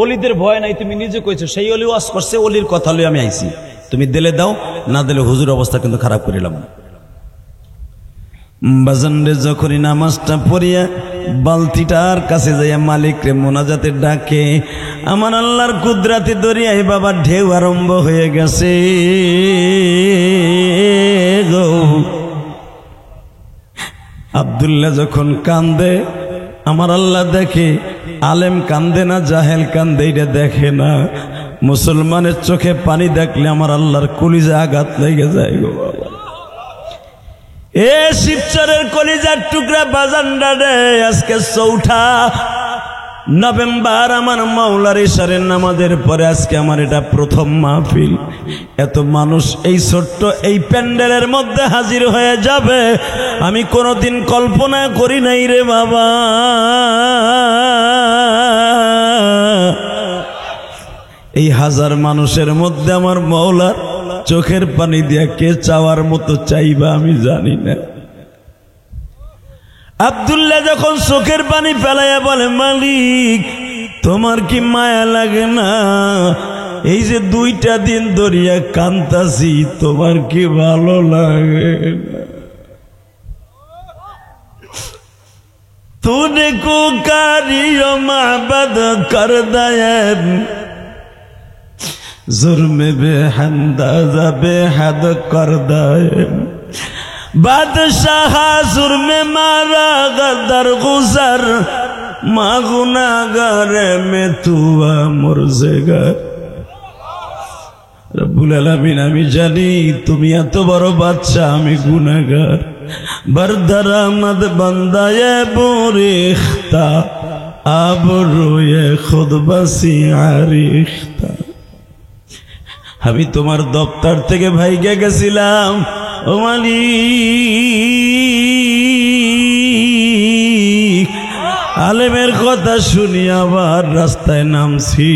ওলিদের ভয় নাই, তুমি নিজে কইছো। সেই ওলি ওয়াজ করছে, ওলির কথা লই আমি আইছি। তুমি দিলে দাও, না দিলে হুজুর অবস্থা কিন্তু খারাপ করিলাম। বাজানরে যখনই নামাজটা পড়িয়া বালতিটার কাছে যাইয়া মালিক রে মোনাজাতে ডাকে, আমার আল্লাহর কুদরাতি দরিয়ায় বাবা ঢেউ আরম্ভ হয়ে গেছে গো। আব্দুল্লাহ যখন কান্দে আমার আল্লাহ দেখে। আলেম কান্দে না, জাহেল কান্দে এটা দেখে না। মুসলমানের চোখে পানি দেখলে আমার আল্লাহর কলিজা আঘাত লেগে যায় গো বাবা। এ শিবচরের কলিজার টুকরা বাজানরা রে, আজকে 4 নভেম্বর আমার মাওলার ইশারের নামাজের পরে আজকে আমার এটা প্রথম মাহফিল। এত মানুষ এই ছোট্ট এই প্যান্ডেলের মধ্যে হাজির হয়ে যাবে আমি কোনোদিন কল্পনা করি নাই রে বাবা। এই হাজার মানুষের মধ্যে আমার মাওলার চোখের পানি দিয়া কে চাওয়ার মতো চাইবা আমি জানি না। আব্দুল্লাহ যখন চোখের পানি ফেলাইয়া বলে, মালিক তোমার কি মায়া লাগে না? এই যে 2টা দিন ধরিয়া কান্তাছি, তোমার কি ভালো লাগে না? तूने को कारियो माबद कर दयन जुर्म बेहंदाजा बेहद कर दयन बादशाह जुर्म मारा गदर गुजर मागुनागार में तू मुर्जेगर। रब्बुल आलामीन আমি জানি তুমি এত বড় বাদশা, আমি গুনাহগার। बरदरामद बंदाए बोरिख्ता अब रोए खुद बसी आरिख्ता। আমি তোমার দপ্তর থেকে ভাইগে গেছিলাম ও মালিক, আলেমের কথা শুনি আবার রাস্তায় নামছি।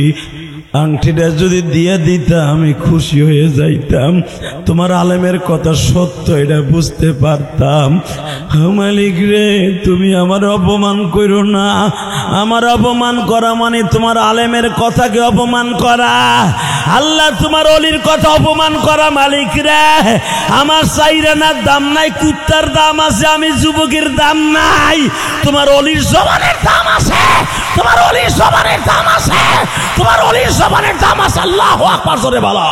আংটিটা যদি দিয়ে দিতাম আমি খুশি হয়ে যাইতাম, তোমার আলেমের কথা সত্য এটা বুঝতে পারতাম। মালিক রে, তুমি আমার অপমান করো না। আমার অপমান করা মানে তোমার আলেমের কথাকে অপমান করা, আল্লাহ তোমার অলির কথা অপমান করা। মালিক রে, আমার চাইরানার দাম নাই, কুত্তার দাম আছে, আমি যুবকের দাম নাই। তোমার অলির জবানের দাম আছে, তোমার অলির জবানের দাম আছে, তোমার অলির জবানের দাম আছে। আল্লাহু আকবার জোরে বলো।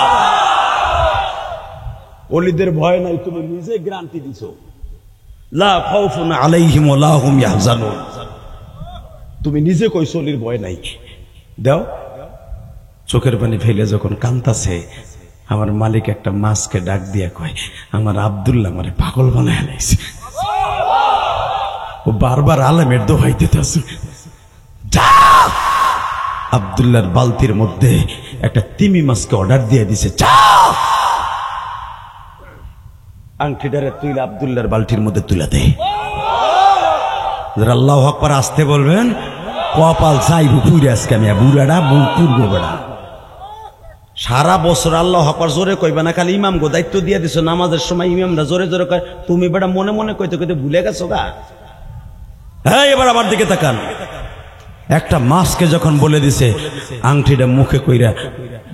অলিদের ভয় নাই, তুমি নিজে গ্যারান্টি দিছো। লা খাউফুন আলাইহিম ওয়া লা হুম ইয়াহজানুন। তুমি নিজে কইছো অলির ভয় নাই। দাও। চোখের পানি ফেলে যখন কান্তাছে আমার মালিক একটা মাছকে ডাক দিয়া কয়, আমার আব্দুল্লাহ আমারে পাগল বানায় লাইছে। ও বারবার আলেমের দোহাই দিতেছে। আব্দুল্লাহর বালতির মধ্যে একটা তিমি মাছকে অর্ডার দিয়ে দিছে। আংটিটারে তুইলে আব্দুল্লাহর বালতির মধ্যে তুলে দে। আল্লাহু আকবার আসতে বলবেন, কপাল চাইব পুরে আজকে আমি বুড়াটা পূর্ব বেড়া। সারা বছর আল্লাহু আকবার জোরে কইবে না, খালি ইমাম গো দায়িত্ব দিয়ে দিছো নামাজের সময় ইমামরা জোরে জোরে কয়, তুমি বেটা মনে মনে কইতে কইতে ভুলে গেছো গা। হ্যাঁ, এবার আমার দিকে তাকান। একটা মাছকে যখন বলে দিছে আংটিটা মুখে কইরা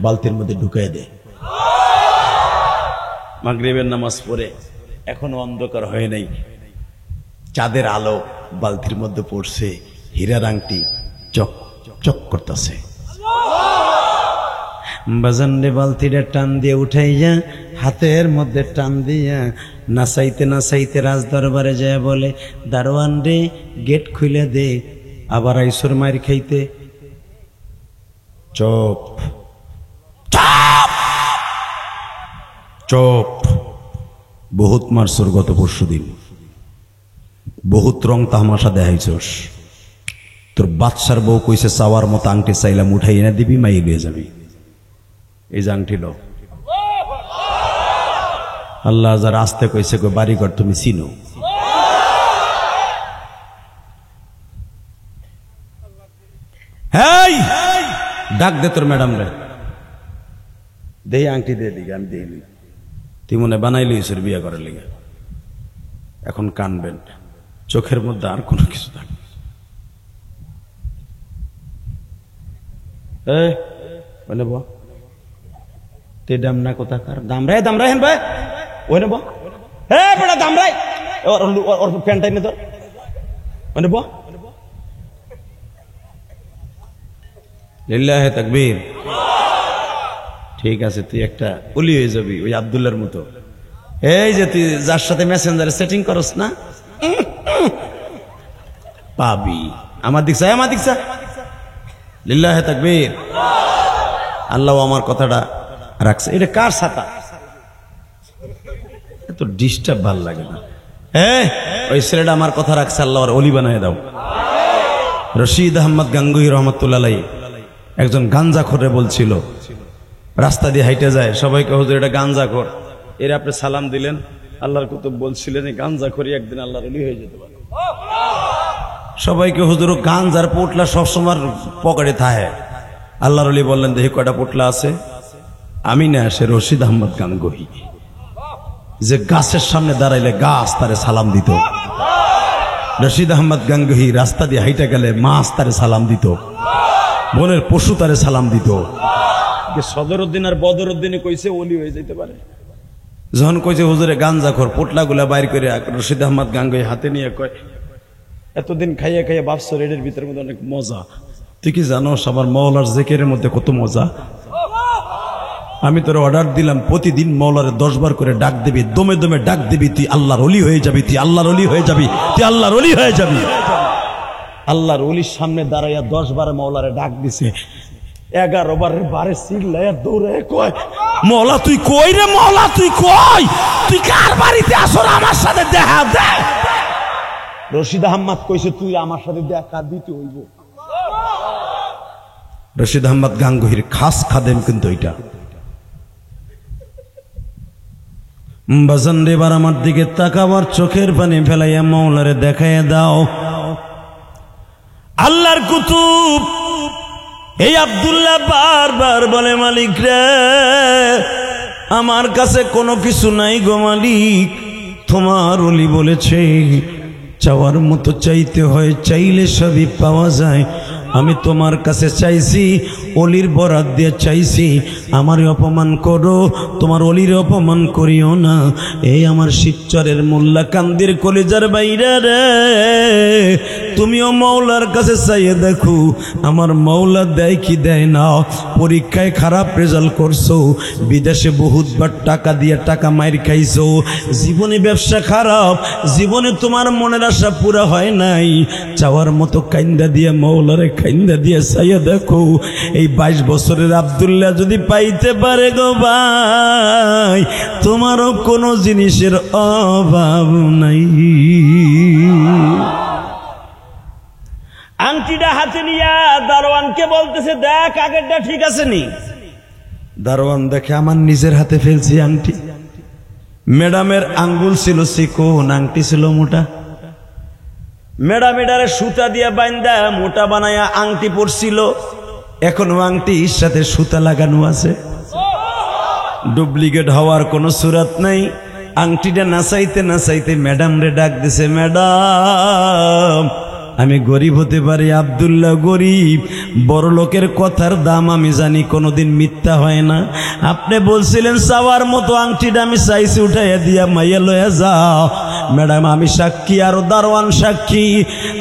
বালতির মধ্যে ঢুকাই দে, মাগরিবের নামাজ পড়ে এখনো অন্ধকার হয় নাই, চাঁদের আলো বালতির মধ্যে পড়ছে, হীরার আংটি চক চক করতেছে। বাজান রে বালতিটা টান দিয়ে উঠাইয়া হাতের মধ্যে টান দিয়া নাচাইতে নাচাইতে রাজ দরবারে যায় বলে, দারোয়ান রে গেট খুলে দে, আবার আইসোর মার খাইতে। চপ চপ চপ, বহুত মারছর গত পরশু দিন, বহুত রং তামাশা দেখাইছস। তোর বাদশার বউ কইছে চাওয়ার মতো আংটি চাইলাম, উঠাই এনে দিবি, মাই দিয়ে যাবি। এই যে আংটি লো, আল্লাহ যার আসতে কইছে কই বাড়িঘর তুমি চিনো। হেই ডাক দে তোর ম্যাডাম রে, দেই আংটি দিয়ে দিকে, আমি দিইনি। তুই মনে বানাইলি ঈশ্বর বিয়ে করার লিগে, এখন কানবেন, চোখের মধ্যে আর কোনো কিছু থাকে। নেব তে দামনা কোথাকার দামরাই দামরাই হেন ভাই, ওই নেব। হ্যাঁ বেটা দামরাই, ওর প্যান্টাই নে তোর, ওই নেব। লিল্লাহে তাকবীর। ঠিক আছে, তুই একটা উলি হয়ে যাবি ওই আব্দুল্লাহর মতো। এই যে তুই যার সাথে মেসেঞ্জারে সেটিং করস না, পাবি। আমার দিকছা, আমার দিকছা। লিল্লাহে তাকবীর। আল্লাহ আমার কথাটা রাখছে। এটা কার ছাতা? এত ডিস্টার্ব ভাল লাগে না। ওই ছেলেটা আমার কথা রাখছে, আল্লাহ আর অলি বানায় দাও। রশিদ আহমদ গাঙ্গুহি রহমতুল্লাহ আলাইহি একজন গাঞ্জাখোরে বলছিল, রাস্তা দিয়ে হাইটে যায়, সবাইকে হুজুর এটা গাঞ্জাখোর, এর আপনি সালাম দিলেন। আল্লাহর কুতুব বলছিলেন এই গাঞ্জাখোরই একদিন আল্লাহর ওলি হয়ে যেতে পারে। সবাইকে হুজুর গাঞ্জার পোটলা সবসময় পকেটে থাকে। আল্লাহর ওলি বললেন দেখি কয়টা পোটলা আছে। আমি না, সে রশিদ আহমদ গাঙ্গুহি, যে গাছের সামনে দাঁড়াইলে গাছ তারে সালাম দিত। রশিদ আহমদ গাঙ্গুহি রাস্তা দিয়ে হাইটে গেলে মাছ তারে সালাম দিত, বনের পশু তারে সালাম দিত। সদরউদ্দিন আর বদরউদ্দিনে কইছে ওলি হয়ে যেতে পারে। যখন কইছে হুজুরে গাঞ্জাখোর, পোটলা গুলা বাইর করে রশিদ আহমদ গাঙ্গুহি হাতে নিয়ে কয়, এতদিন খাইয়া খাইয়া ভাবছো রেডের ভিতরের মধ্যে অনেক মজা, তুই কি জানোস আমার মওলার জিকিরের মধ্যে কত মজা? আমি তোর অর্ডার দিলাম প্রতিদিন মওলারে 10 বার করে ডাক দিবি, দমে দমে ডাক দিবি, তুই আল্লাহর ওলি হয়ে যাবি, তুই আল্লাহর ওলি হয়ে যাবি, তুই আল্লাহর ওলি হয়ে যাবি। আল্লাহর ওলির সামনে দাঁড়াইয়া 10 বার মওলারে ডাক দিছে। 11 বারের বারে চিল্লাইয়া দৌড়ে কয়, মওলা তুই কই রে, মওলা তুই কই, তুই কার বাড়িতে আসর, আমার সাথে দেখা দে। রশিদ আহমদ কইছে তুই আমার সাথে দেখা দিতে হইব। রশিদ আহমদ গাঙ্গুহির খাস খাদেম কিন্তু এটা। বাজান রে, এবার আমার দিকে তাকাবার, চোখের পানি ফেলাইয়া মওলারে দেখাইয়া দাও। আল্লাহর কুতুব এই আব্দুল্লাহ বারবার বলে, মালিক রে আমার কাছে কোনো কিছু নাই গো মালিক, তোমার ওলি বলেছে চাওয়ার মতো চাইতে হয়, চাইলে সবই পাওয়া যায়। আমি তোমার কাছে চাইছি, অলির বরাত দিয়ে চাইছি, আমারে অপমান করো, তোমার অলির অপমান করিও না। এই আমার শিবচরের মোল্লা কান্দির কলিজার বাইরে রে, তুমিও মওলার কাছে চাইয়ে দেখো আমার মওলা দেয় কি দেয় না। পরীক্ষায় খারাপ রেজাল্ট করছো, বিদেশে বহুতবার টাকা দিয়ে টাকা মাইর খাইছো, জীবনে ব্যবসা খারাপ, জীবনে তোমার মনের আশা পুরা হয় নাই। চাওয়ার মতো কাইন্দা দিয়ে মওলারে কাইন্দা দিয়ে চাইয়ে দেখো, এই 22 বছরের আব্দুল্লাহ যদি পাইতে পারে গো ভাই, তোমারও কোনো জিনিসের অভাব নাই। আংটিটা হাতে নিয়া দারোয়ানকে বলতেছে, দেখ আগেরটা ঠিক আছে নি। দারোয়ান দেখে আমার নিজের হাতে ফেলছি আংটি। ম্যাডামের আঙ্গুল ছিল চিকন, আংটি ছিল মোটা। ম্যাডাম এটারে সুতা দিয়া বাইন্দা মোটা বানায়া আংটি পরছিল, এখনো আংটির সাথে সুতা লাগানো আছে। ডুপ্লিকেট হওয়ার কোনো সুরাত নাই। আংটিটা নাচাইতে নাচাইতে ম্যাডাম রে ডাক দিছে, ম্যাডাম আমি গরিব হতে পারি, আব্দুল্লাহ গরিব, বড় লোকের কথার দাম আমি জানি, কোনোদিন মিথ্যা হয় না। আপনি বলছিলেন চাওয়ার মতো আংটিটা আমি চাইছি, উঠাইয়া দিয়া মাইয়া লইয়া যাও। ম্যাডাম আমি সাক্ষী, আরো দারোয়ান সাক্ষী,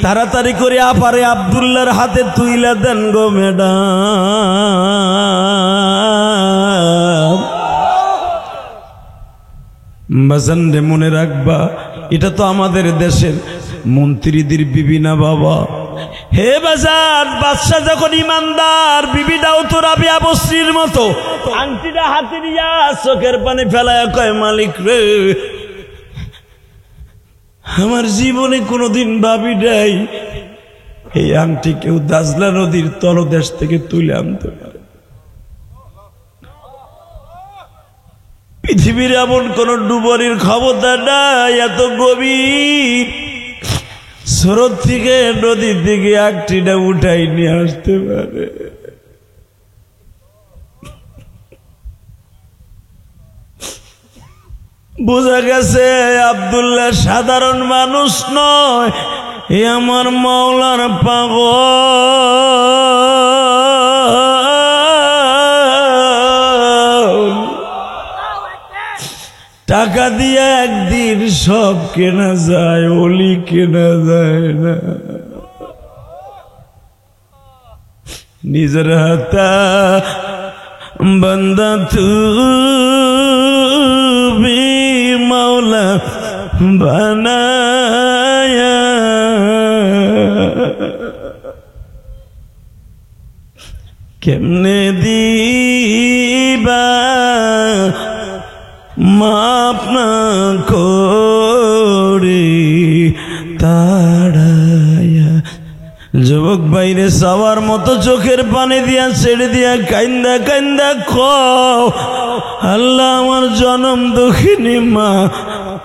তাড়াতাড়ি করে আপারে আব্দুল্লাহর হাতে তুইলা দেন গো ম্যাডাম। বাজান রে মনে রাখবা, এটা তো আমাদের দেশের মন্ত্রীদের বিবি না বাবা। হে বাজার, বাদশা যখন ইমানদার, বিবিটাও তো রাবিয়া বস্রির মতো, আংটিটা হাতে নিয়া চোখের পানি ফেলায় কয়, মালিক রে আমার জীবনে কোনোদিন ভাবি নাই এই আংটি কেউ দাজলা নদীর তলদেশ থেকে তুলে আনতে পারে। পৃথিবীর এমন কোন ডুবরির ক্ষমতা নাই এত গভীর স্রোত থেকে নদীর দিকে আংটিটা উঠাই নিয়ে আসতে পারে। বোঝা গেছে আব্দুল্লাহ সাধারণ মানুষ নয়, এ আমার মাওলার পাগল। টাকা দিয়ে একদিন সব কেনা যায়, ওলি কেনা যায় না। নিজের হাতা বান্দা তুমি মাওলা বানায়া, কেমনে দিবা মাপ না করে তাড়ায়া। যুবক বাইরে যাওয়ার মতো চোখের পানি দিয়া ছেড়ে দিয়া কাইন্দা কাইন্দা কও, আল্লাহ আমার জনম দুঃখিনী মা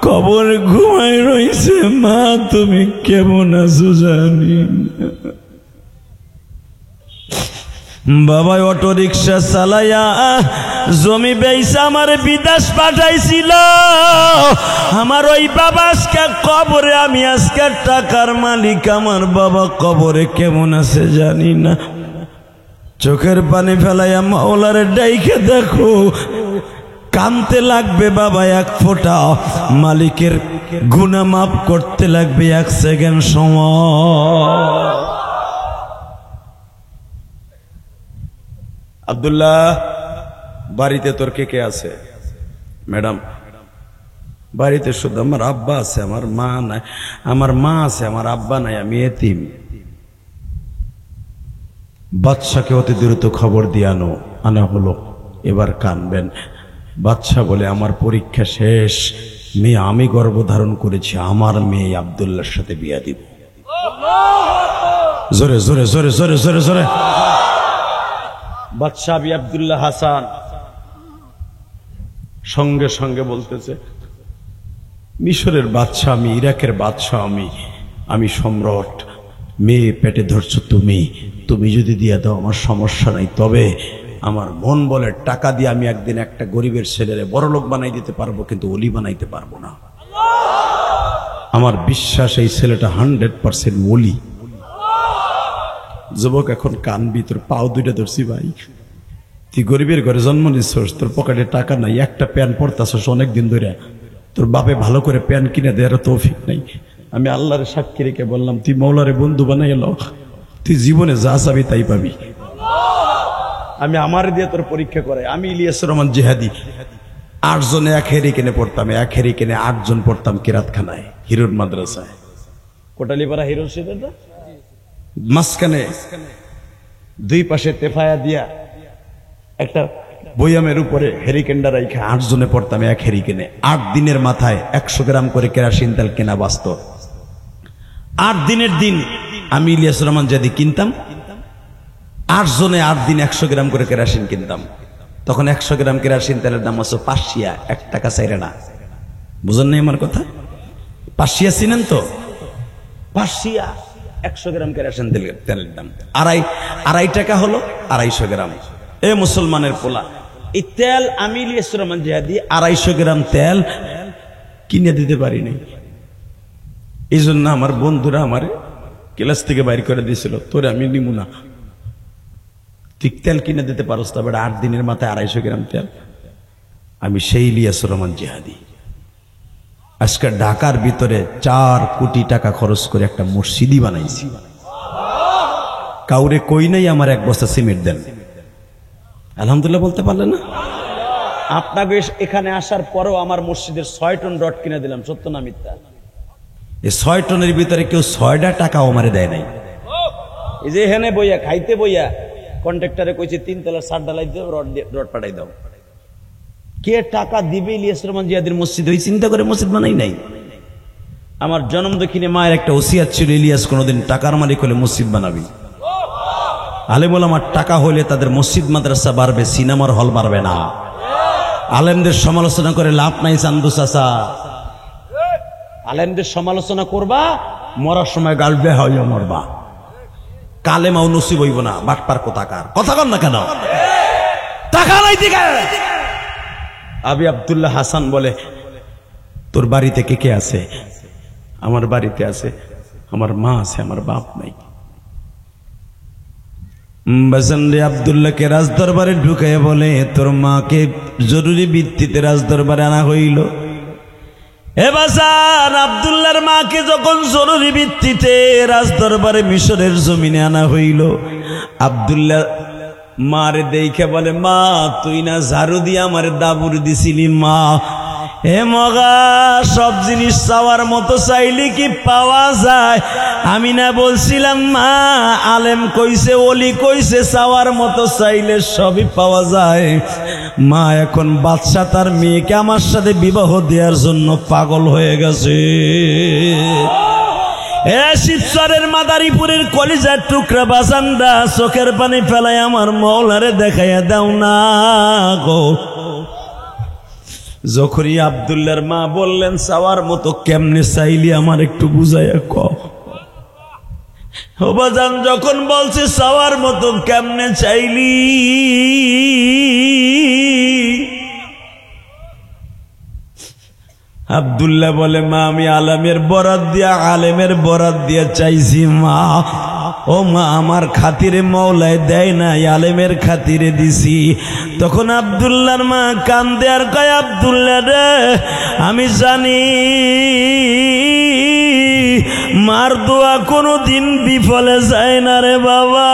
কবরে ঘুমাই রইছে, মা তুমি কেমন আছো জানি না। বাবা অটো রিক্সা চালাইয়া জমি বেইসা আমার বিদেশ পাঠাইছিল, আমার ওই বাবা আজকে কবরে, আমি আজকে টাকার মালিক, আমার বাবা কবরে কেমন আছে জানি না। চোখের পানি ফেলাইয়া মাওলারে ডাইকে দেখো, কানতে লাগবে বাবা এক ফোঁটা, মালিকের গুনাহ মাফ করতে লাগবে 1 সেকেন্ড সময়। আব্দুল্লাহ বাড়িতে তোর কে কে আছে? ম্যাডাম বাড়িতে শুধু আমার আব্বা আছে, আমার মা নাই। আমার মা আছে, আমার আব্বা নাই, আমি এতিম। বাদশাকে অতি দ্রুত খবর দিয়ে আনা হলো। এবার কানবেন। বাদশা বলে, আমার পরীক্ষা শেষ, মেয়ে আমি গর্ভধারণ করেছি, আমার মেয়ে আব্দুল্লাহর সাথে বিয়া দিব। জোরে জোরে জোরে জোরে জোরে জোরে। বাদশা আবি আব্দুল্লাহ হাসান সঙ্গে সঙ্গে বলতেছে, মিশরের বাদশা আমি, ইরাকের বাদশা আমি, আমি সম্রাট, মেয়ে পেটে ধরছো তুমি, তুমি যদি দিয়ে দাও আমার সমস্যা নাই, তবে আমার মন বলে টাকা দিয়ে আমি একদিন একটা গরিবের ছেলেরে বড়লোক বানাই দিতে পারবো, কিন্তু ওলি বানাইতে পারবো না। আমার বিশ্বাস এই ছেলেটা 100% ওলি। যুবক এখন কানবি, তোর পাও দুইটা ধরছি ভাই, তুই গরিবের ঘরে জন্ম নিচ্ছস, তোর পকেটে টাকা নাই, একটা প্যান্ট পরতাছস অনেকদিন ধরে, তোর বাপে ভালো করে প্যান্ট কিনে দেওয়ার তৌফিক নাই। আমি আল্লাহরে সাক্ষী রেখে বললাম, তুই মৌলারে বন্ধু বানাই এলো, তুই জীবনে যা চাবি তাই পাবি। আমি আমার দিয়ে তোর পরীক্ষা করে। আমি ইলিয়াসুর রহমান জিহাদি 8 জনে এক হেরিকেনে পড়তাম, এক হেরিকেনে 8 জন পড়তাম কিরাতখানায়, হিরোর মাদ্রাসায়, কোটালীপাড়া হিরোর সেটা মাঝখানে 2 পাশে তেফায়া দিয়া একটা বয়ামের উপরে হেরিকেনটা রাইখা 8 জনে পড়তাম এক হেরিকেনে। 8 দিনের মাথায় 100 গ্রাম করে কেরাসিন তেল কেনা বাঁচত। 8 দিনের দিন আমি ইলিয়াসুর রহমান যদি কিনতাম, 8 জনে 8 দিন 100 গ্রাম করে কেরাসিন কিনতাম। তখন 100 গ্রাম কেরাসিন তেলের দাম হচ্ছে 5 শিয়া, 1 টাকা চাইরে না। বুঝেন নাই আমার কথা? 5 শিয়া চিনেন তো? 5 শিয়া 100 গ্রাম কেরাসিন তেলের দাম। আড়াই টাকা হলো 250 গ্রাম। এ মুসলমানের পোলা, এই তেল আমি ইলিয়াস রহমান জিহাদি 250 গ্রাম তেল কিনে দিতে পারি নাই। এই জন্য আমার বন্ধুরা আমার ক্লাস থেকে বাইর করে দিয়েছিল, তোরে আমি নিমু না, ঠিক তেল কিনে দিতে পারস তবে 8 দিনের মাথায় 250 গ্রাম তেল। আমি সেই ইলিয়াস রহমান জিহাদি আজকে ঢাকার ভিতরে 4 কোটি টাকা খরচ করে একটা মসজিদই বানাইছি। কাউরে কই নাই আমার 1 বস্তা সিমেন্ট দেন, আলহামদুলিল্লাহ বলতে পারলেন না? আপনাকে এখানে আসার পরেও আমার মসজিদের 6 টন রড কিনে দিলাম, সত্য না মিথ্যা? এই 6 টনের ভিতরে কেউ 6টা টাকাও আমারে দেয় নাই। এই যে এখানে বইয়া খাইতে বইয়া কন্ট্রাক্টরে কইছে 3 তলার ছাদ ঢালাই দাও, রড পাঠাই দাও। কে টাকা দিবে ইলিয়াস রহমান জিহাদির মসজিদ? ওই চিন্তা করে মসজিদ বানাই নাই। আমার জন্ম দক্ষিণে মায়ের একটা ওসিয়াত ছিল, ইলিয়াস কোনোদিন টাকার মালিক হলে মসজিদ বানাবি। আলেম ওলামার টাকা হলে তাদের মসজিদ মাদ্রাসা বাড়বে, সিনেমার হল বাড়বে না। আলেমদের সমালোচনা করে লাভ নাই চান্দু চাচা। আলেমদের সমালোচনা করবা, মরার সময় গাল বেহাইয়া মরবা, কালেমাও নসিব হইব না। বাটপার কোথাকার কথা কন না কেন? টাকা নাই দিকে। আবি আব্দুল্লাহ হাসান বলে, তোর বাড়িতে কে কে আছে? আমার বাড়িতে আছে আমার মা আছে, আমার বাপ নাই। বাসানরে আব্দুল্লাহকে রাজদরবারে ঢুকাইয়া বলে, তোর মাকে জরুরি ভিত্তিতে রাজদরবারে আনা হইল। এ বাসান, আব্দুল্লাহর মাকে যখন জরুরি ভিত্তিতে রাজদরবারে মিশরের জমিনে আনা হইল, আব্দুল্লাহ মারে দেখে বলে, মা তুই না ঝাড়ু দিয়ে আমার দাবুর দিছিলি? মা হে মগা, সব জিনিস চাওয়ার মতো চাইলে কি পাওয়া যায়? আমি না বলছিলাম মা, আলেম কইছে ওলি কইছে চাওয়ার মতো চাইলে সবই পাওয়া যায়। মা এখন বাদশা তার মেয়েকে আমার সাথে বিবাহ দেওয়ার জন্য পাগল হয়ে গেছে। শিবচরের মাদারীপুরের কলিজার টুকরা বাসান্দা, চোখের পানি ফেলায় আমার মৌলারে দেখাইয়া দাও না গো। যখনই আব্দুল্লাহর মা বললেন চাওয়ার মতো কেমনে চাইলি আমার একটু বুঝাইয়া ক। ও বাজান, যখন বলছে চাওয়ার মতো কেমনে চাইলি, আব্দুল্লাহ বলে, মা আমি আলেমের বরাত দিয়া চাইছি মা। ও মা, আমার খাতিরে মওলায় দেয় না, আলেমের খাতিরে দিছি। তখন আব্দুল্লাহর মা কান্দে আর কয়, আব্দুল্লাহ রে, আমি জানি মার দোয়া কোনোদিন বিফলে যায় না রে বাবা।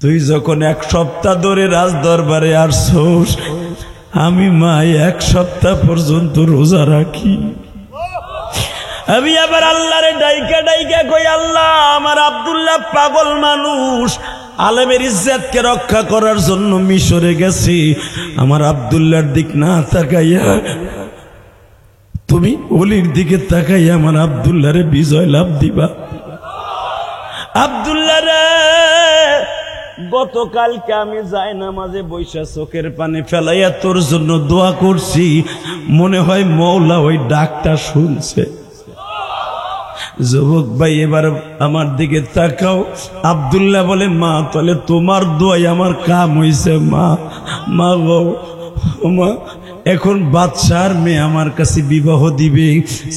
তুই যখন 1 সপ্তাহ ধরে রাজদরবারে আসছোস, আমি মা 1 সপ্তাহ পর্যন্ত রোজা রাখি। আমি আবার আল্লাহরে ডাইকা কই, আল্লাহ আমার আব্দুল্লাহ পাগল মানুষ, আলেমের ইজ্জতকে রক্ষা করার জন্য মিশরে গেছি। আমার আব্দুল্লাহর দিক না তাকাইয়া তুমি ওলির দিকে তাকাইয়া আমার আব্দুল্লাহরে বিজয় লাভ দিবা। আব্দুল্লাহ রে, গতকালকে আমি যাই নামাজে বৈশা চোখের পানি ফেলাইয়া তোর জন্য দোয়া করছি, মনে হয় মওলা ওই ডাকটা শুনছে। যুবক ভাই, এবার আমার দিকে তাকাও। আব্দুল্লাহ বলে, মা তাহলে তোমার দোয়াই আমার কাম হইছে। মা গো, মা এখন বাদশার মেয়ে আমার কাছে বিবাহ দিবে,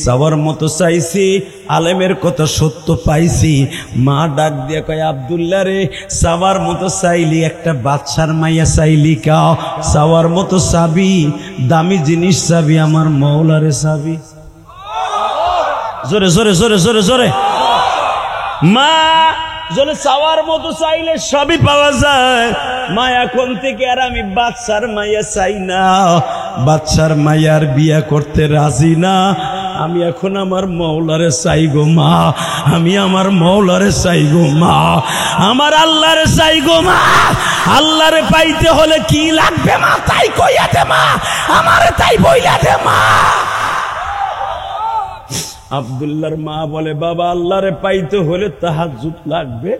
চাওয়ার মতো চাইছি, আলেমের কথা সত্য পাইছি। মা ডাক দিয়া কয়, আব্দুল্লাহ রে, চাওয়ার মতো চাইলি, একটা বাদশার মাইয়া চাইলি কা? চাওয়ার মতো চাবি, দামি জিনিস চাবি, আমার মওলারে চাবি। জোরে জোরে জোরে জোরে জোরে। মা জোরে চাওয়ার মতো চাইলে সবই পাওয়া যায়। মা এখন থেকে আর আমি বাদশার মাইয়া চাই না, বাদশার মাইয়ার বিয়া করতে রাজি না। আমি এখন আমার মওলারে চাই গো মা, আমি আমার মওলারে চাই গো মা, আমার আল্লাহরে চাই গো মা। আল্লাহরে পাইতে হলে কি লাগবে মা তাই কইয়া দে মা, আমারে তাই বইলা দে মা। আব্দুল্লাহর মা বলে, বাবা আল্লাহরে পাইতে হলে তাহাজ্জুদ লাগবে।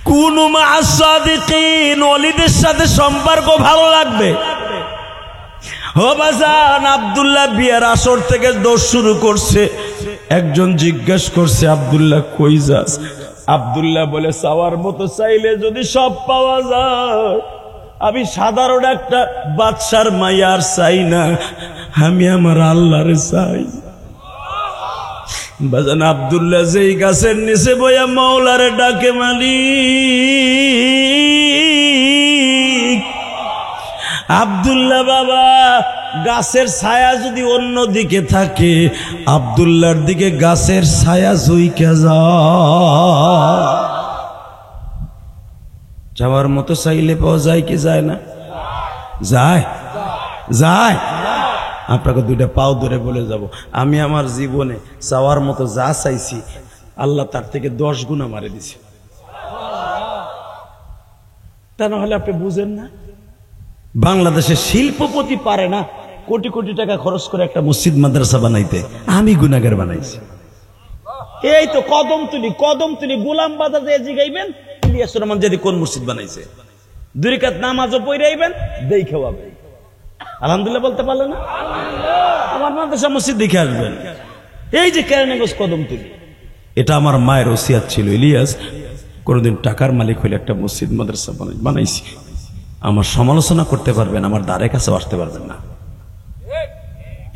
কুনু মা'আস সাদিকিন, ওলিদের সাথে সম্পর্ক ভালো লাগবে। ও বাজান, আব্দুল্লাহ বিয়ের আসর থেকে দৌড় শুরু করছে। একজন জিজ্ঞেস করছে, আব্দুল্লাহ কই যাস? আব্দুল্লাহ বলে চাওয়ার মতো চাইলে যদি সব পাওয়া যায়, আমি সাধারণ একটা বাদশার মাইয়ার চাই না, আমি আমার আল্লাহর চাই। বাজান আব্দুল্লাহ যেই গাছের নিচে বইয়া মাওলারে ডাকে, মালিক। আব্দুল্লাহ বাবা, গাছের ছায়া যদি অন্য দিকে থাকে, আব্দুল্লাহর দিকে গাছের ছায়া জুইকা যায়। যাওয়ার মতো চাইলে পাওয়া যায় কি যায় না? যায়, যায়। আপনাকে দুইটা পাও ধরে বলে যাব, আমি আমার জীবনে চাওয়ার মতো যা চাইছি, আল্লাহ তার থেকে 10 গুণা মারে দিছে। তা না হলে আপনি বুঝেন না, বাংলাদেশের শিল্পপতি পারে না কোটি কোটি টাকা খরচ করে একটা মসজিদ মাদ্রাসা বানাইতে, আমি গুনাহগার বানাইছি। এই তো কদমতলি গোলাম বাজারে জিগাইবেন ইলিয়াস রহমান যদি কোন মসজিদ বানাইছে, 2 রাকাত নামাজও পড়াইবেন, দেখে পাবেন। আলহামদুলিল্লাহ বলতে পারলেন না? আমার মাদ্রাসা মসজিদ দেখে আসবেন। এই যে কেরানীগঞ্জ কদমতলি, এটা আমার মায়ের ওসিয়াত ছিল, ইলিয়াস কোনদিন টাকার মালিক হইলে একটা মসজিদ মাদ্রাসা বানাইছি। আমার সমালোচনা করতে পারবেন, আমার দ্বারে কাছে আসতে পারবেন না,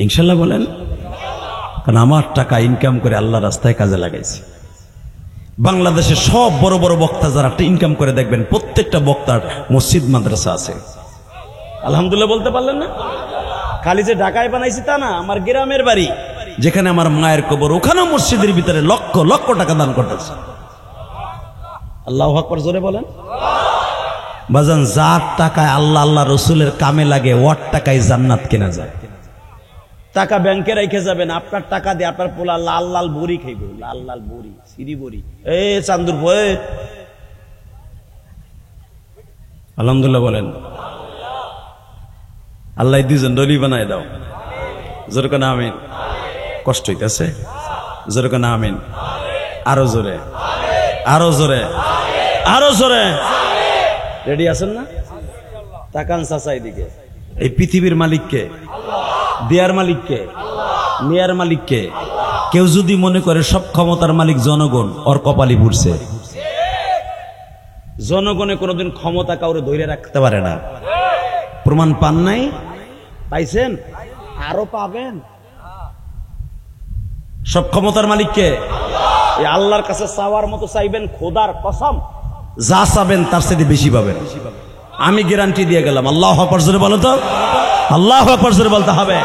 ইনশাল্লাহ বলেন। কারণ আমার টাকা ইনকাম করে আল্লাহ রাস্তায় কাজে লাগাইছি। বাংলাদেশের সব বড় বড় বক্তা যারা ইনকাম করে দেখবেন, প্রত্যেকটা বক্তার মসজিদ মাদ্রাসা আছে। আলহামদুলিল্লাহ বলতে পারলেন না? খালি যে ঢাকায় বানাইছি তা না, আমার গ্রামের বাড়ি যেখানে আমার মায়ের কবর, ওখানেও মসজিদের ভিতরে লক্ষ লক্ষ টাকা দান করতেছে। আল্লাহু আকবার জোরে বলেন। বাজান, যার টাকায় আল্লাহ আল্লাহ রসুলের কামে লাগে, ওর টাকায় জান্নাত কেনা যায়। টাকা ব্যাংকে রেখে যাবেন, আপনার টাকা দিয়ে আপনার পোলা লাল লাল বড়ি খাইবে, লাল লাল বড়ি, সিঁড়ি বড়ি। এ চান্দুর ভয়ে, আলহামদুলিল্লাহ বলেন। আল্লাহ দুজন ডলি বানায় দাও, জোরে কেন আমিন। কষ্ট হইতেছে, জোরে কেন আমিন। আরো জোরে, আরো জোরে, আরো জোরে। রেডি আছেন না? তাকান চাচাই দিকে। এই পৃথিবীর মালিককে, দেয়ার মালিককে, নেয়ার মালিককে। কেউ যদি মনে করে সব ক্ষমতার মালিক জনগণ, ওর কপালি পুড়ছে। জনগণে কোনোদিন ক্ষমতা কাউরে ধরে রাখতে পারে না। প্রমাণ পান নাই? পাইছেন? আরো পাবেন। সব ক্ষমতার মালিককে, এই আল্লাহর কাছে চাওয়ার মতো চাইবেন, খোদার কসম যা চাবেন তার সাথে বেশি পাবেন। আমি গ্যারান্টি দিয়ে গেলাম। আল্লাহু আকবার জোরে বলো তো, আল্লাহু আকবার জোরে বলতে হবে।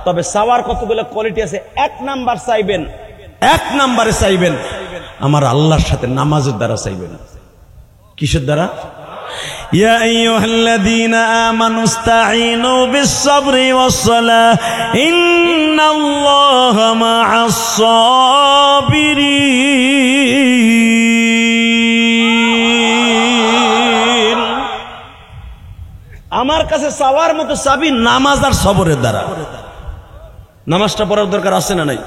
তবে চাওয়ার কতগুলো কোয়ালিটি আছে। 1 নাম্বার চাইবেন, 1 নাম্বারে চাইবেন আমার আল্লাহর সাথে নামাজের দ্বারা চাইবেন। কিসের দ্বারা? ইয়া আইয়ুহাল্লাযীনা আমানু ইসতাঈনু বিস-সাবরি ওয়াস-সালাহ ইন্নাল্লাহা মা'আস-সাবিরিন। আমার কাছে চাওয়ার মতো চাবি নামাজ আর সবরের দ্বারা। নামাজটা পড়ার দরকার আছে না নাই?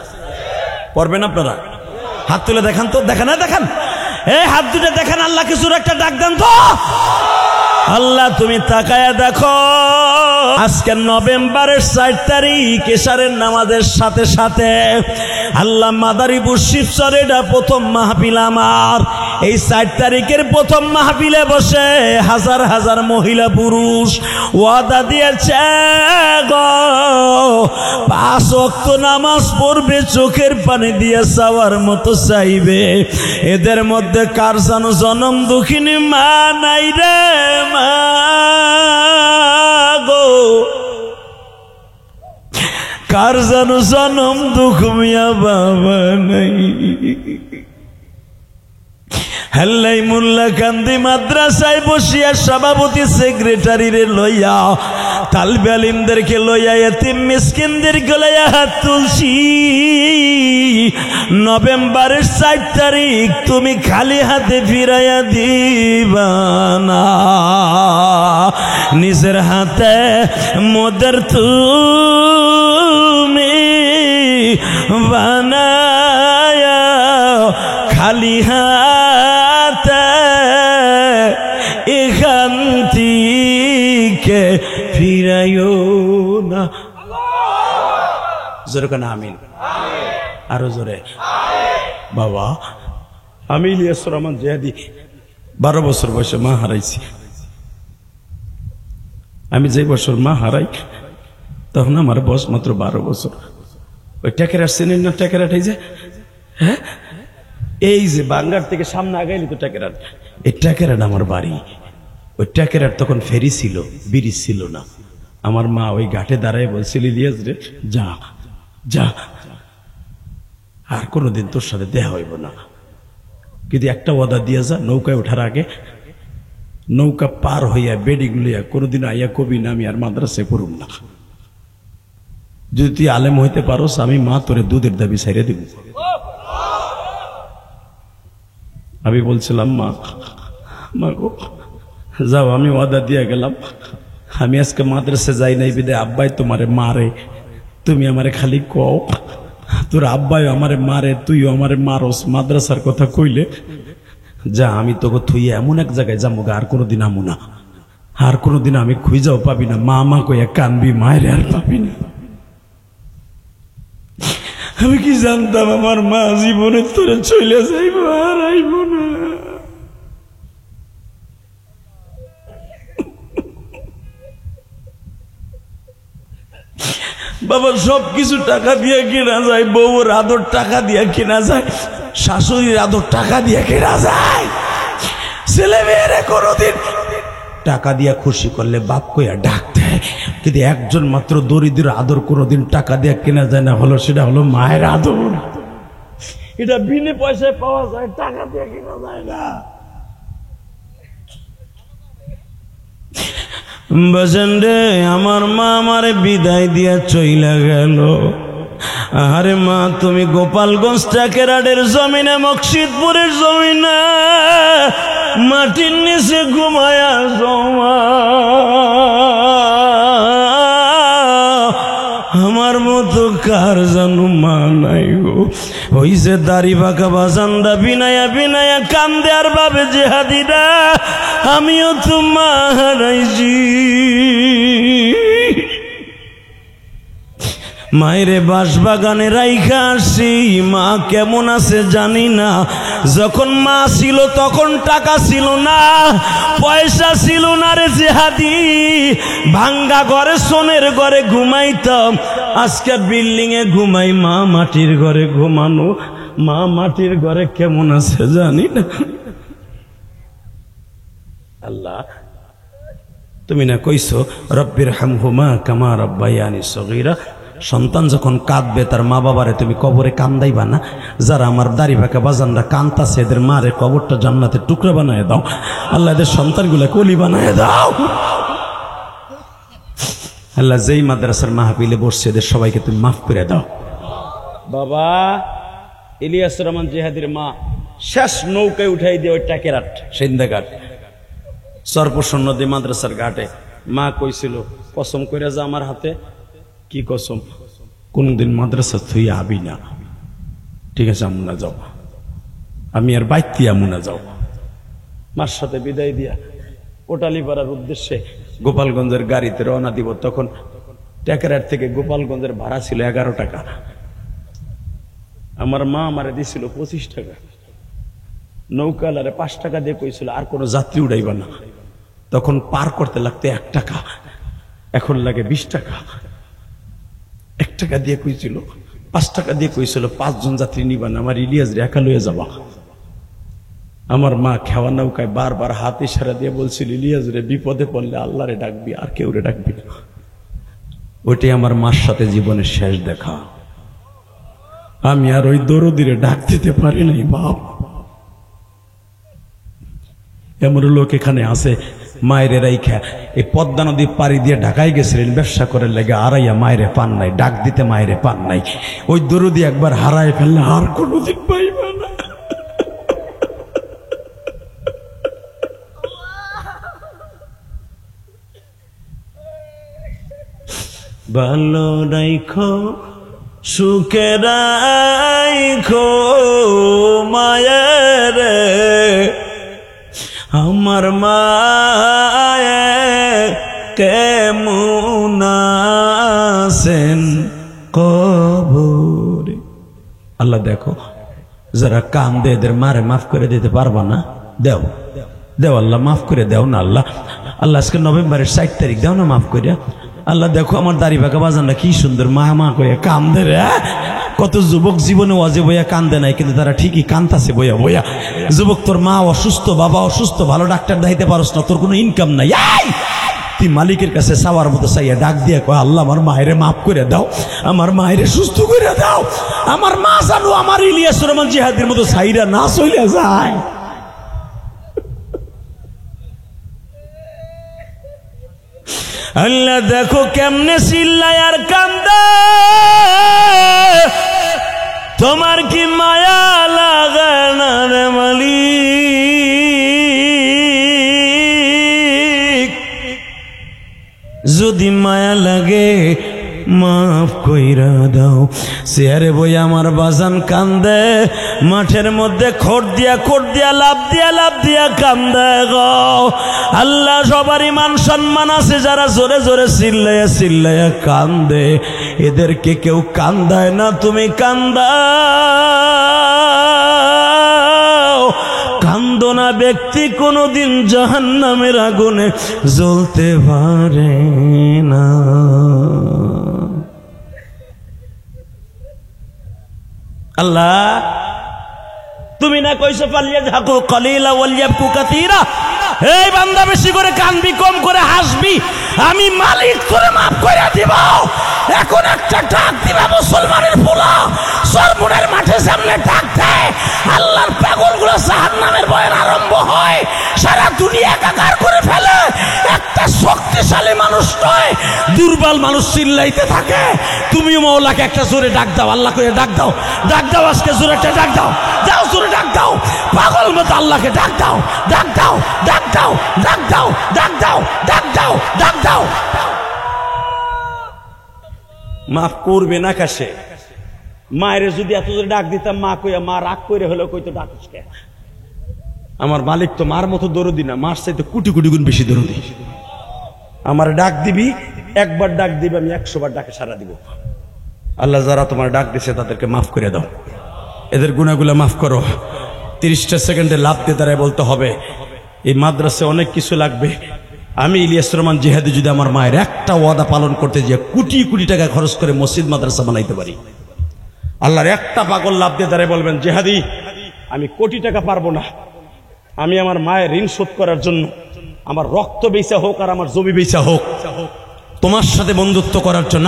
পড়বেন আপনারা? হাত তুলে দেখান তো, দেখেন না, দেখেন এই হাত দুটো দেখেন। আল্লাহ কিছুর একটা ডাক দেন তো। আল্লাহ তুমি তাকায়া দেখো, আজকে নভেম্বরের 4 তারিখ এশারের নামাজের সাথে সাথে আল্লাহ মাদারীপুর শিবচরে এটা প্রথম মাহফিল আমার। এই 4 তারিখের প্রথম মাহফিলে বসে হাজার হাজার মহিলা পুরুষ ওয়াদা দিয়েছে গো 5 ওয়াক্ত নামাজ পড়বে, চোখের পানি দিয়ে চাওয়ার মতো চাইবে। এদের মধ্যে কার জানো জনম দুঃখিনী মা নাই রে মা গো, কার জানো জনম দুঃখ মিয়া বাবা নাই। হেল্লাই মোল্লা কান্দি মাদ্রাসায় বসিয়া সভাপতি সেক্রেটারি রে লইয়া, তালবে আলিমদেরকে লইয়া, এতিম মিসকিনদেরকে লইয়া হাত তুলছি। নভেম্বরের 4 তারিখ তুমি খালি হাতে ফিরাইয়া দিবা না, নিজের হাতে মোদের তুমি বানায়া খালি হাতে এখান থেকে ফিরাইও না। জোরে কেন আমিন? আরো জোরে। বাবা আমি ইলিয়াসুর রহমান জিহাদি 12 বছর বয়সে মা হারাইছি। আমি যে বছর মা হারাই তখন আমার বয়স মাত্র 12 বছর। ওই টেকেরাট চেনেন না? টেকেরাট এই যে, হ্যাঁ, এই যে বাঙ্গার থেকে সামনে আগাইলি তো টেকেরাট, এই টেকেরাট আমার বাড়ি। ওই টেকেরাট তখন ফেরি ছিল, ব্রিজ ছিল না। আমার মা ওই ঘাটে দাঁড়ায় বলছিল, ইলিয়াস রে যা যা, আর কোনোদিন তোর সাথে দেখা হইব না, কিন্তু একটা ওয়াদা দিয়ে যা, নৌকায় ওঠার আগে নৌকা পার হইয়া বেডিং লইয়া কোনোদিন আইয়া কবি না আমি আর মাদ্রাসায় পড়ুম না। যদি তুই আলেম হইতে পারোস আমি মা তোরে দুধের দাবি ছাইড়ে দিব। আমি বলছিলাম মা, মা গো যাও, আমি ওয়াদা দিয়ে গেলাম, আমি আজকে মাদ্রাসা যাই নাই বিদায় আব্বাই তোমারে মারে, তুমি আমারে খালি কও তোর আব্বাই আমারে মারে, তুইও আমারে মারস, মাদ্রাসার কথা কইলে যা, আমি তোকে থুইয়া এমন এক জায়গায় যাবো আর কোনোদিন আমু না, আর কোনোদিন আমি খুঁজাও পাবি না, মা মা কইয়া কানবি, মায়ের আর পাবি না। আমি কি জানতাম আমার মা জীবনে তোরে চলে যাইব আর আইব না। বাবা সবকিছু টাকা দিয়ে কেনা যায়, বউর আদর টাকা দিয়ে কেনা যায়, শাশুড়ির আদর টাকা দিয়ে কেনা যায়, ছেলে মেয়েরা কোনোদিন টাকা দিয়া খুশি করলে বাপ কইয়া ডাক দেয়, কিন্তু একজন মাত্র দরিদ্র আদর কোনোদিন টাকা দিয়ে কেনা যায় না, হলো সেটা হলো মায়ের আদর। এটা বিনে পয়সায় পাওয়া যায়, টাকা দিয়ে কেনা যায় না। বসেন রে, আমার মা আমারে বিদায় দিয়া চইলা গেল। আরে মা তুমি গোপালগঞ্জ টেকেরাটের জমিনে, মকসিদপুরের জমিনে মাটির নিচে ঘুমায়া জমা, আমার মতো কার জানো মা নাই গো। ওই যে দাড়ি বাঁকা বাজান্দা বিনায়া বিনায়া কান্দে আর ভাবে জিহাদিরা, আমিও তো মা হারাইছি। মায়েরে বাঁশবাগানে রাইখা আসি, মা কেমন আছে জানি না। যখন মা ছিল তখন টাকা ছিল না, পয়সা ছিল না রে জিহাদি, ভাঙ্গা ঘরে সোনের ঘরে ঘুমাইতাম, আজকে বিল্ডিং এ ঘুমাই। মা মাটির ঘরে ঘুমানো, মা মাটির ঘরে কেমন আছে জানি না। আল্লাহ তুমি না কইছো রব্বির হামহুমা কামা রাব্বায়ানি সগীরা, সন্তান যখন কাঁদবে তার মা বাবারে তুমি কবরে কান্দাইবা না। যারা আমার দাড়ি ভাকা বাজানরা কান্তাছে এদের মারে কবরটা জান্নাতের টুকরা বানায় দাও। আল্লাহ এদের সন্তানগুলা কলি বানায় দাও। আল্লাহ যেই মাদ্রাসার মাহফিলে বসছে এদের সবাইকে তুমি মাফ করে দাও। বাবা ইলিয়াসুর রহমান জিহাদির মা শেষ নৌকায় উঠাই দিয়ে ওই টেকেরাট সিন্দাঘাট সর্বসন্ন নদী মাদ্রাসার ঘাটে মা কইছিল, কসম করে যা আমার হাতে। কি কসম? কোনদিন মাদ্রাসা থুই আবি না। ঠিক আছে আমুনা যাও, আমি আর বাইতি আমুনা যাও। মার সাথে বিদায় দিয়া কোটালীপাড়ার উদ্দেশ্যে গোপালগঞ্জের গাড়িতে রওনা দিব। তখন টেকেরাট থেকে গোপালগঞ্জের ভাড়া ছিল 11 টাকা। আমার মা আমারে দিছিল 25 টাকা। নৌকালারে 5 টাকা দিয়ে কইছিল আর কোনো যাত্রী উড়াইবা না। তখন পার করতে লাগতো 1 টাকা, এখন লাগে 20 টাকা। 1 টাকা দিয়ে কইছিল, 5 টাকা দিয়ে কইছিল 5 জন যাত্রী নিবা না, আমার ইলিয়াস রে একা লইয়া যাবা। আমার মা খেওয়া নৌকায় বারবার হাত ইশারা দিয়ে বলছিল, ইলিয়াস রে বিপদে পড়লে আল্লাহরে ডাকবি, আর কেউ রে ডাকবি না। ওইটাই আমার মার সাথে জীবনের শেষ দেখা। আমি আর ওই দরদিরে ডাক দিতে পারি নাই বাপ। এমন লোক এখানে আছে মায়ের রাইখা এই পদ্মা নদী পাড়ি দিয়ে ঢাকায় গেছিলেন ব্যবসা করে লেগে, আড়াইয়া মায়েরে পান নাই, ডাক দিতে মায়েরে পান নাই। ওই দরদি একবার হারায় ফেললে আর কোনোদিন পাইবে না। ভালো রাইখো সুখে রাইখো মায়ের, আমার মায়ে কেমন আছেন কবরে। আল্লাহ দেখো যারা কান্দে এদের মারে মাফ করে দিতে পারবো না? দেও দেও আল্লাহ, মাফ করে দেও না আল্লাহ। আল্লাহ আজকে নভেম্বরের 60 তারিখ, দেও না মাফ করে। আল্লাহ দেখো আমার দাড়ি বাঁকা বাজানরা কি সুন্দর মা মা করে কান্দে রে। কত যুবক জীবনে ওয়াজে বইয়া কান্দে নাই, কিন্তু তারা ঠিকই কান্দাছে বইয়া বইয়া। যুবক, তোর মা অসুস্থ, বাবা অসুস্থ, ভালো ডাক্তার দেখাইতে পারস না, তোর কোনো ইনকাম নাই, তুই মালিকের কাছে চাওয়ার মতো চাইয়া ডাক দিয়ে কয়, আল্লাহ আমার মায়েরে মাফ করে দাও, আমার মায়েরে সুস্থ করে দাও। আমার মা জানো আমার ইলিয়াস রহমান জিহাদের মতো সাইরা না চলে যায়। আল্লাহ দেখো কেমনে চিল্লায় আর কান্দে, তোমার কি মায়া লাগে না রে মালিক? যদি মায়া লাগে মাফ কইরা দাও। চেয়ারে বই আমার বাজান কান্দে, মাঠের মধ্যে খড় দিয়া লাভ দিয়া কান্দে গো। আল্লাহ সবারই মান সম্মান আছে, যারা জোরে জোরে চিল্লাইয়া কান্দে, এদেরকে কেউ কান্দায় না, তুমি কান্দাও। কান্দো না ব্যক্তি কোনদিন জাহান্নামের আগুনে জ্বলতে পারে না। আল্লাহ তুমি না কইছো ফালিয়াযহাকু কালিলা ওয়ালিয়াবকু কাসীরা, এই বান্দা বেশি করে কানবি, কম করে হাসবি, আমি মালিক তোরে মাফ করে দিব। এখন একটা ডাক দিবা মুসলমানের পোলা সরমুনের মাঠে সামনে ডাক দেয়, আল্লাহর পাগলগুলো জাহান্নামের ভয়ে আরম্ভ হয়, সারা দুনিয়া একাকার করে ফেলে। একটা শক্তিশালী মানুষ নয়, দুর্বল মানুষ চিল্লাইতে থাকে। তুমি মওলাকে একটা জোরে ডাক দাও, আল্লাহ করে ডাক দাও, ডাক দাও, আজকে জোরে একটা ডাক দাও, যাও জোরে ডাক দাও, পাগল মতো আল্লাহকে ডাক দাও, ডাক দাও, ডাক দাও, ডাক দাও, ডাক দাও, ডাক দাও, ডাক দাও। মাফ করবে না কাছে? মায়ের যদি এত জোরে ডাক দিতাম, মা কইয়া মা রাগ করে হলেও কইতো ডাকিস কে? আমার মালিক তো মার মতো দরদি না, মার চাইতে কোটি কোটি গুণ বেশি দরদি। আমার ডাক দিবি, একবার ডাক দিবি, আমি 100 বার ডাকে সারা দিব। আল্লাহ যারা তোমার ডাক দিছে তাদেরকে মাফ করে দাও, এদের গুনাহগুলো মাফ করো। 30টা সেকেন্ডে লাভ দিয়ে দাঁড়ায় বলতে হবে, এই মাদ্রাসায় অনেক কিছু লাগবে। আমি ইলিয়াস রহমান জিহাদি যদি আমার মায়ের একটা ওয়াদা পালন করতে যে কোটি কোটি টাকা খরচ করে মসজিদ মাদ্রাসা বানাইতে পারি, আল্লাহর একটা পাগল লাভ দিয়ে দাঁড়ায় বলবেন, জিহাদি আমি কোটি টাকা পারবো না, আমি আমার মায়ের ঋণ শোধ করার জন্য আমার রক্ত বেচা হোক আর আমার জমি বেচা হোক, তোমার সাথে বন্ধুত্ব করার জন্য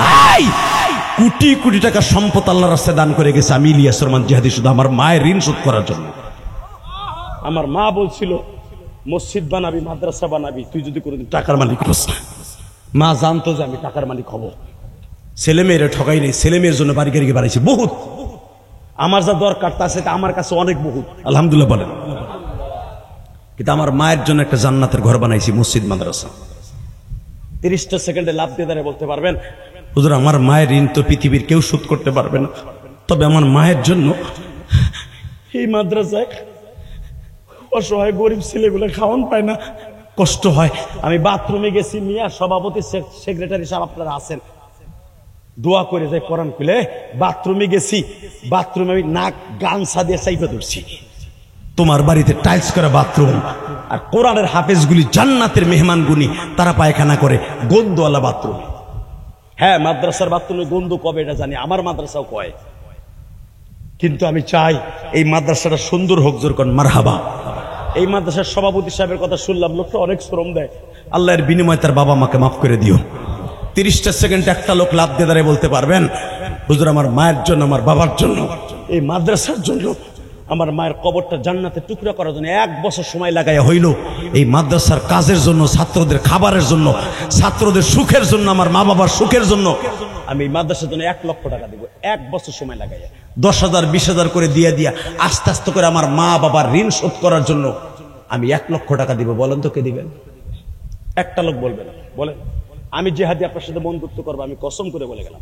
কোটি কোটি টাকা সম্পদ আল্লাহর রাস্তায় দান করে গেছে। আমি ইলিয়াস রহমান জিহাদি শুধু আমার মায়ের ঋণ শোধ করার জন্য। আমার মা বলছিল, মসজিদ বানাবি, মাদ্রাসা বানাবি, তুই যদি কোনোদিন টাকার মালিক হোস। মা জানতো যে আমি টাকার মালিক হব। ছেলে মেয়েরা ঠকাই নেই, ছেলে মেয়ের জন্য বাড়ি গাড়ি বাড়াইছি বহুত। আমার যা দরকার তা সেটা আমার কাছে অনেক বহুত, আলহামদুলিল্লাহ বলেন। কিন্তু আমার মায়ের জন্য একটা জান্নাতের ঘর বানাইছি, মসজিদ মাদ্রাসা। 30টা সেকেন্ডে লাভ দিয়ে দাঁড়িয়ে বলতে পারবেন, হুজুর আমার মায়ের ঋণ তো পৃথিবীর কেউ শোধ করতে পারবে না, তবে আমার মায়ের জন্য এই মাদ্রাসায় অসহায় গরিব ছেলেগুলো খাওয়ান পায় না, কষ্ট হয়। আমি বাথরুমে গেছি, মিয়া সভাপতি সেক্রেটারি সাহেব আপনারা আছেন, দোয়া করে যাই কোরআন খুলে। বাথরুমে গেছি, বাথরুমে আমি নাক গামছা দিয়ে চাইপে ধরছি। তোমার বাড়িতে টাইলস করা বাথরুম, আর কোরআনের হাফেজগুলি জান্নাতের মেহমানগুনি, তারা পায়খানা করে গন্ধওয়ালা বাথরুমে। হ্যাঁ, মাদ্রাসার বাথরুমে গন্ধ কবে এটা জানি, আমার মাদ্রাসাও কয়। কিন্তু আমি চাই এই মাদ্রাসাটা সুন্দর হোক, জোর করেন মারহাবা। এই মাদ্রাসার সভাপতি সাহেবের কথা শুনলাম, লোকটা অনেক শ্রম দেয়, আল্লাহর বিনিময়ে তার বাবা মাকে মাফ করে দিও। 30টা সেকেন্ড একটা লোক লাভ দিয়ে দাঁড়িয়ে বলতে পারবেন, হুজুর আমার মায়ের জন্য, আমার বাবার জন্য, এই মাদ্রাসার জন্য, আমার মায়ের কবরটা জান্নাতে টুকরা করার জন্য 1 বছর সময় লাগাইয়া হইল, এই মাদ্রাসার কাজের জন্য, ছাত্রদের খাবারের জন্য, ছাত্রদের সুখের জন্য, আমার মা বাবার সুখের জন্য আমি এই মাদ্রাসার জন্য 1 লক্ষ টাকা দিব। 1 বছর সময় লাগাইয়া 10,000 20,000 করে দিয়া আস্তে আস্তে করে আমার মা বাবার ঋণ শোধ করার জন্য আমি 1 লক্ষ টাকা দিব। বলেন তো কে দিবেন? একটা লোক বলবেন, বলেন। আমি জিহাদি আপনার সাথে বন্ধুত্ব করবো, আমি কসম করে বলে গেলাম,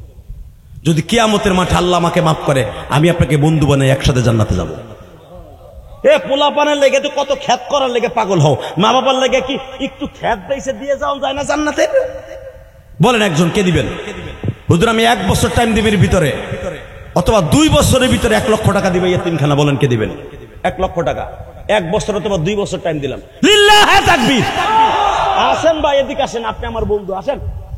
যদি কিয়ামতের মাঠে আল্লাহ আমাকে মাফ করে, আমি আপনাকে বন্ধু বানাই একসাথে জান্নাতে যাব। এ পোলাপানের লেগে তো কত খ্যাত করার লেগে পাগল হও, মা বাবার লেগে কি একটু খ্যাত দিয়েছে দিয়ে যাও যায় না জান্নাতে? বলেন একজন কে দিবেন? হুজুর আমি 1 বছর টাইম দিবের ভিতরে অথবা 2 বছরের ভিতরে 1 লক্ষ টাকা দিবে ইয়েতিমখানা, বলেন কে দিবেন? 1 লক্ষ টাকা 1 বছর অথবা 2 বছর টাইম দিলাম। লিল্লাহি তাকবীর। আসেন ভাই, এদিকে আসেন, আপনি আমার বন্ধু, আসেন।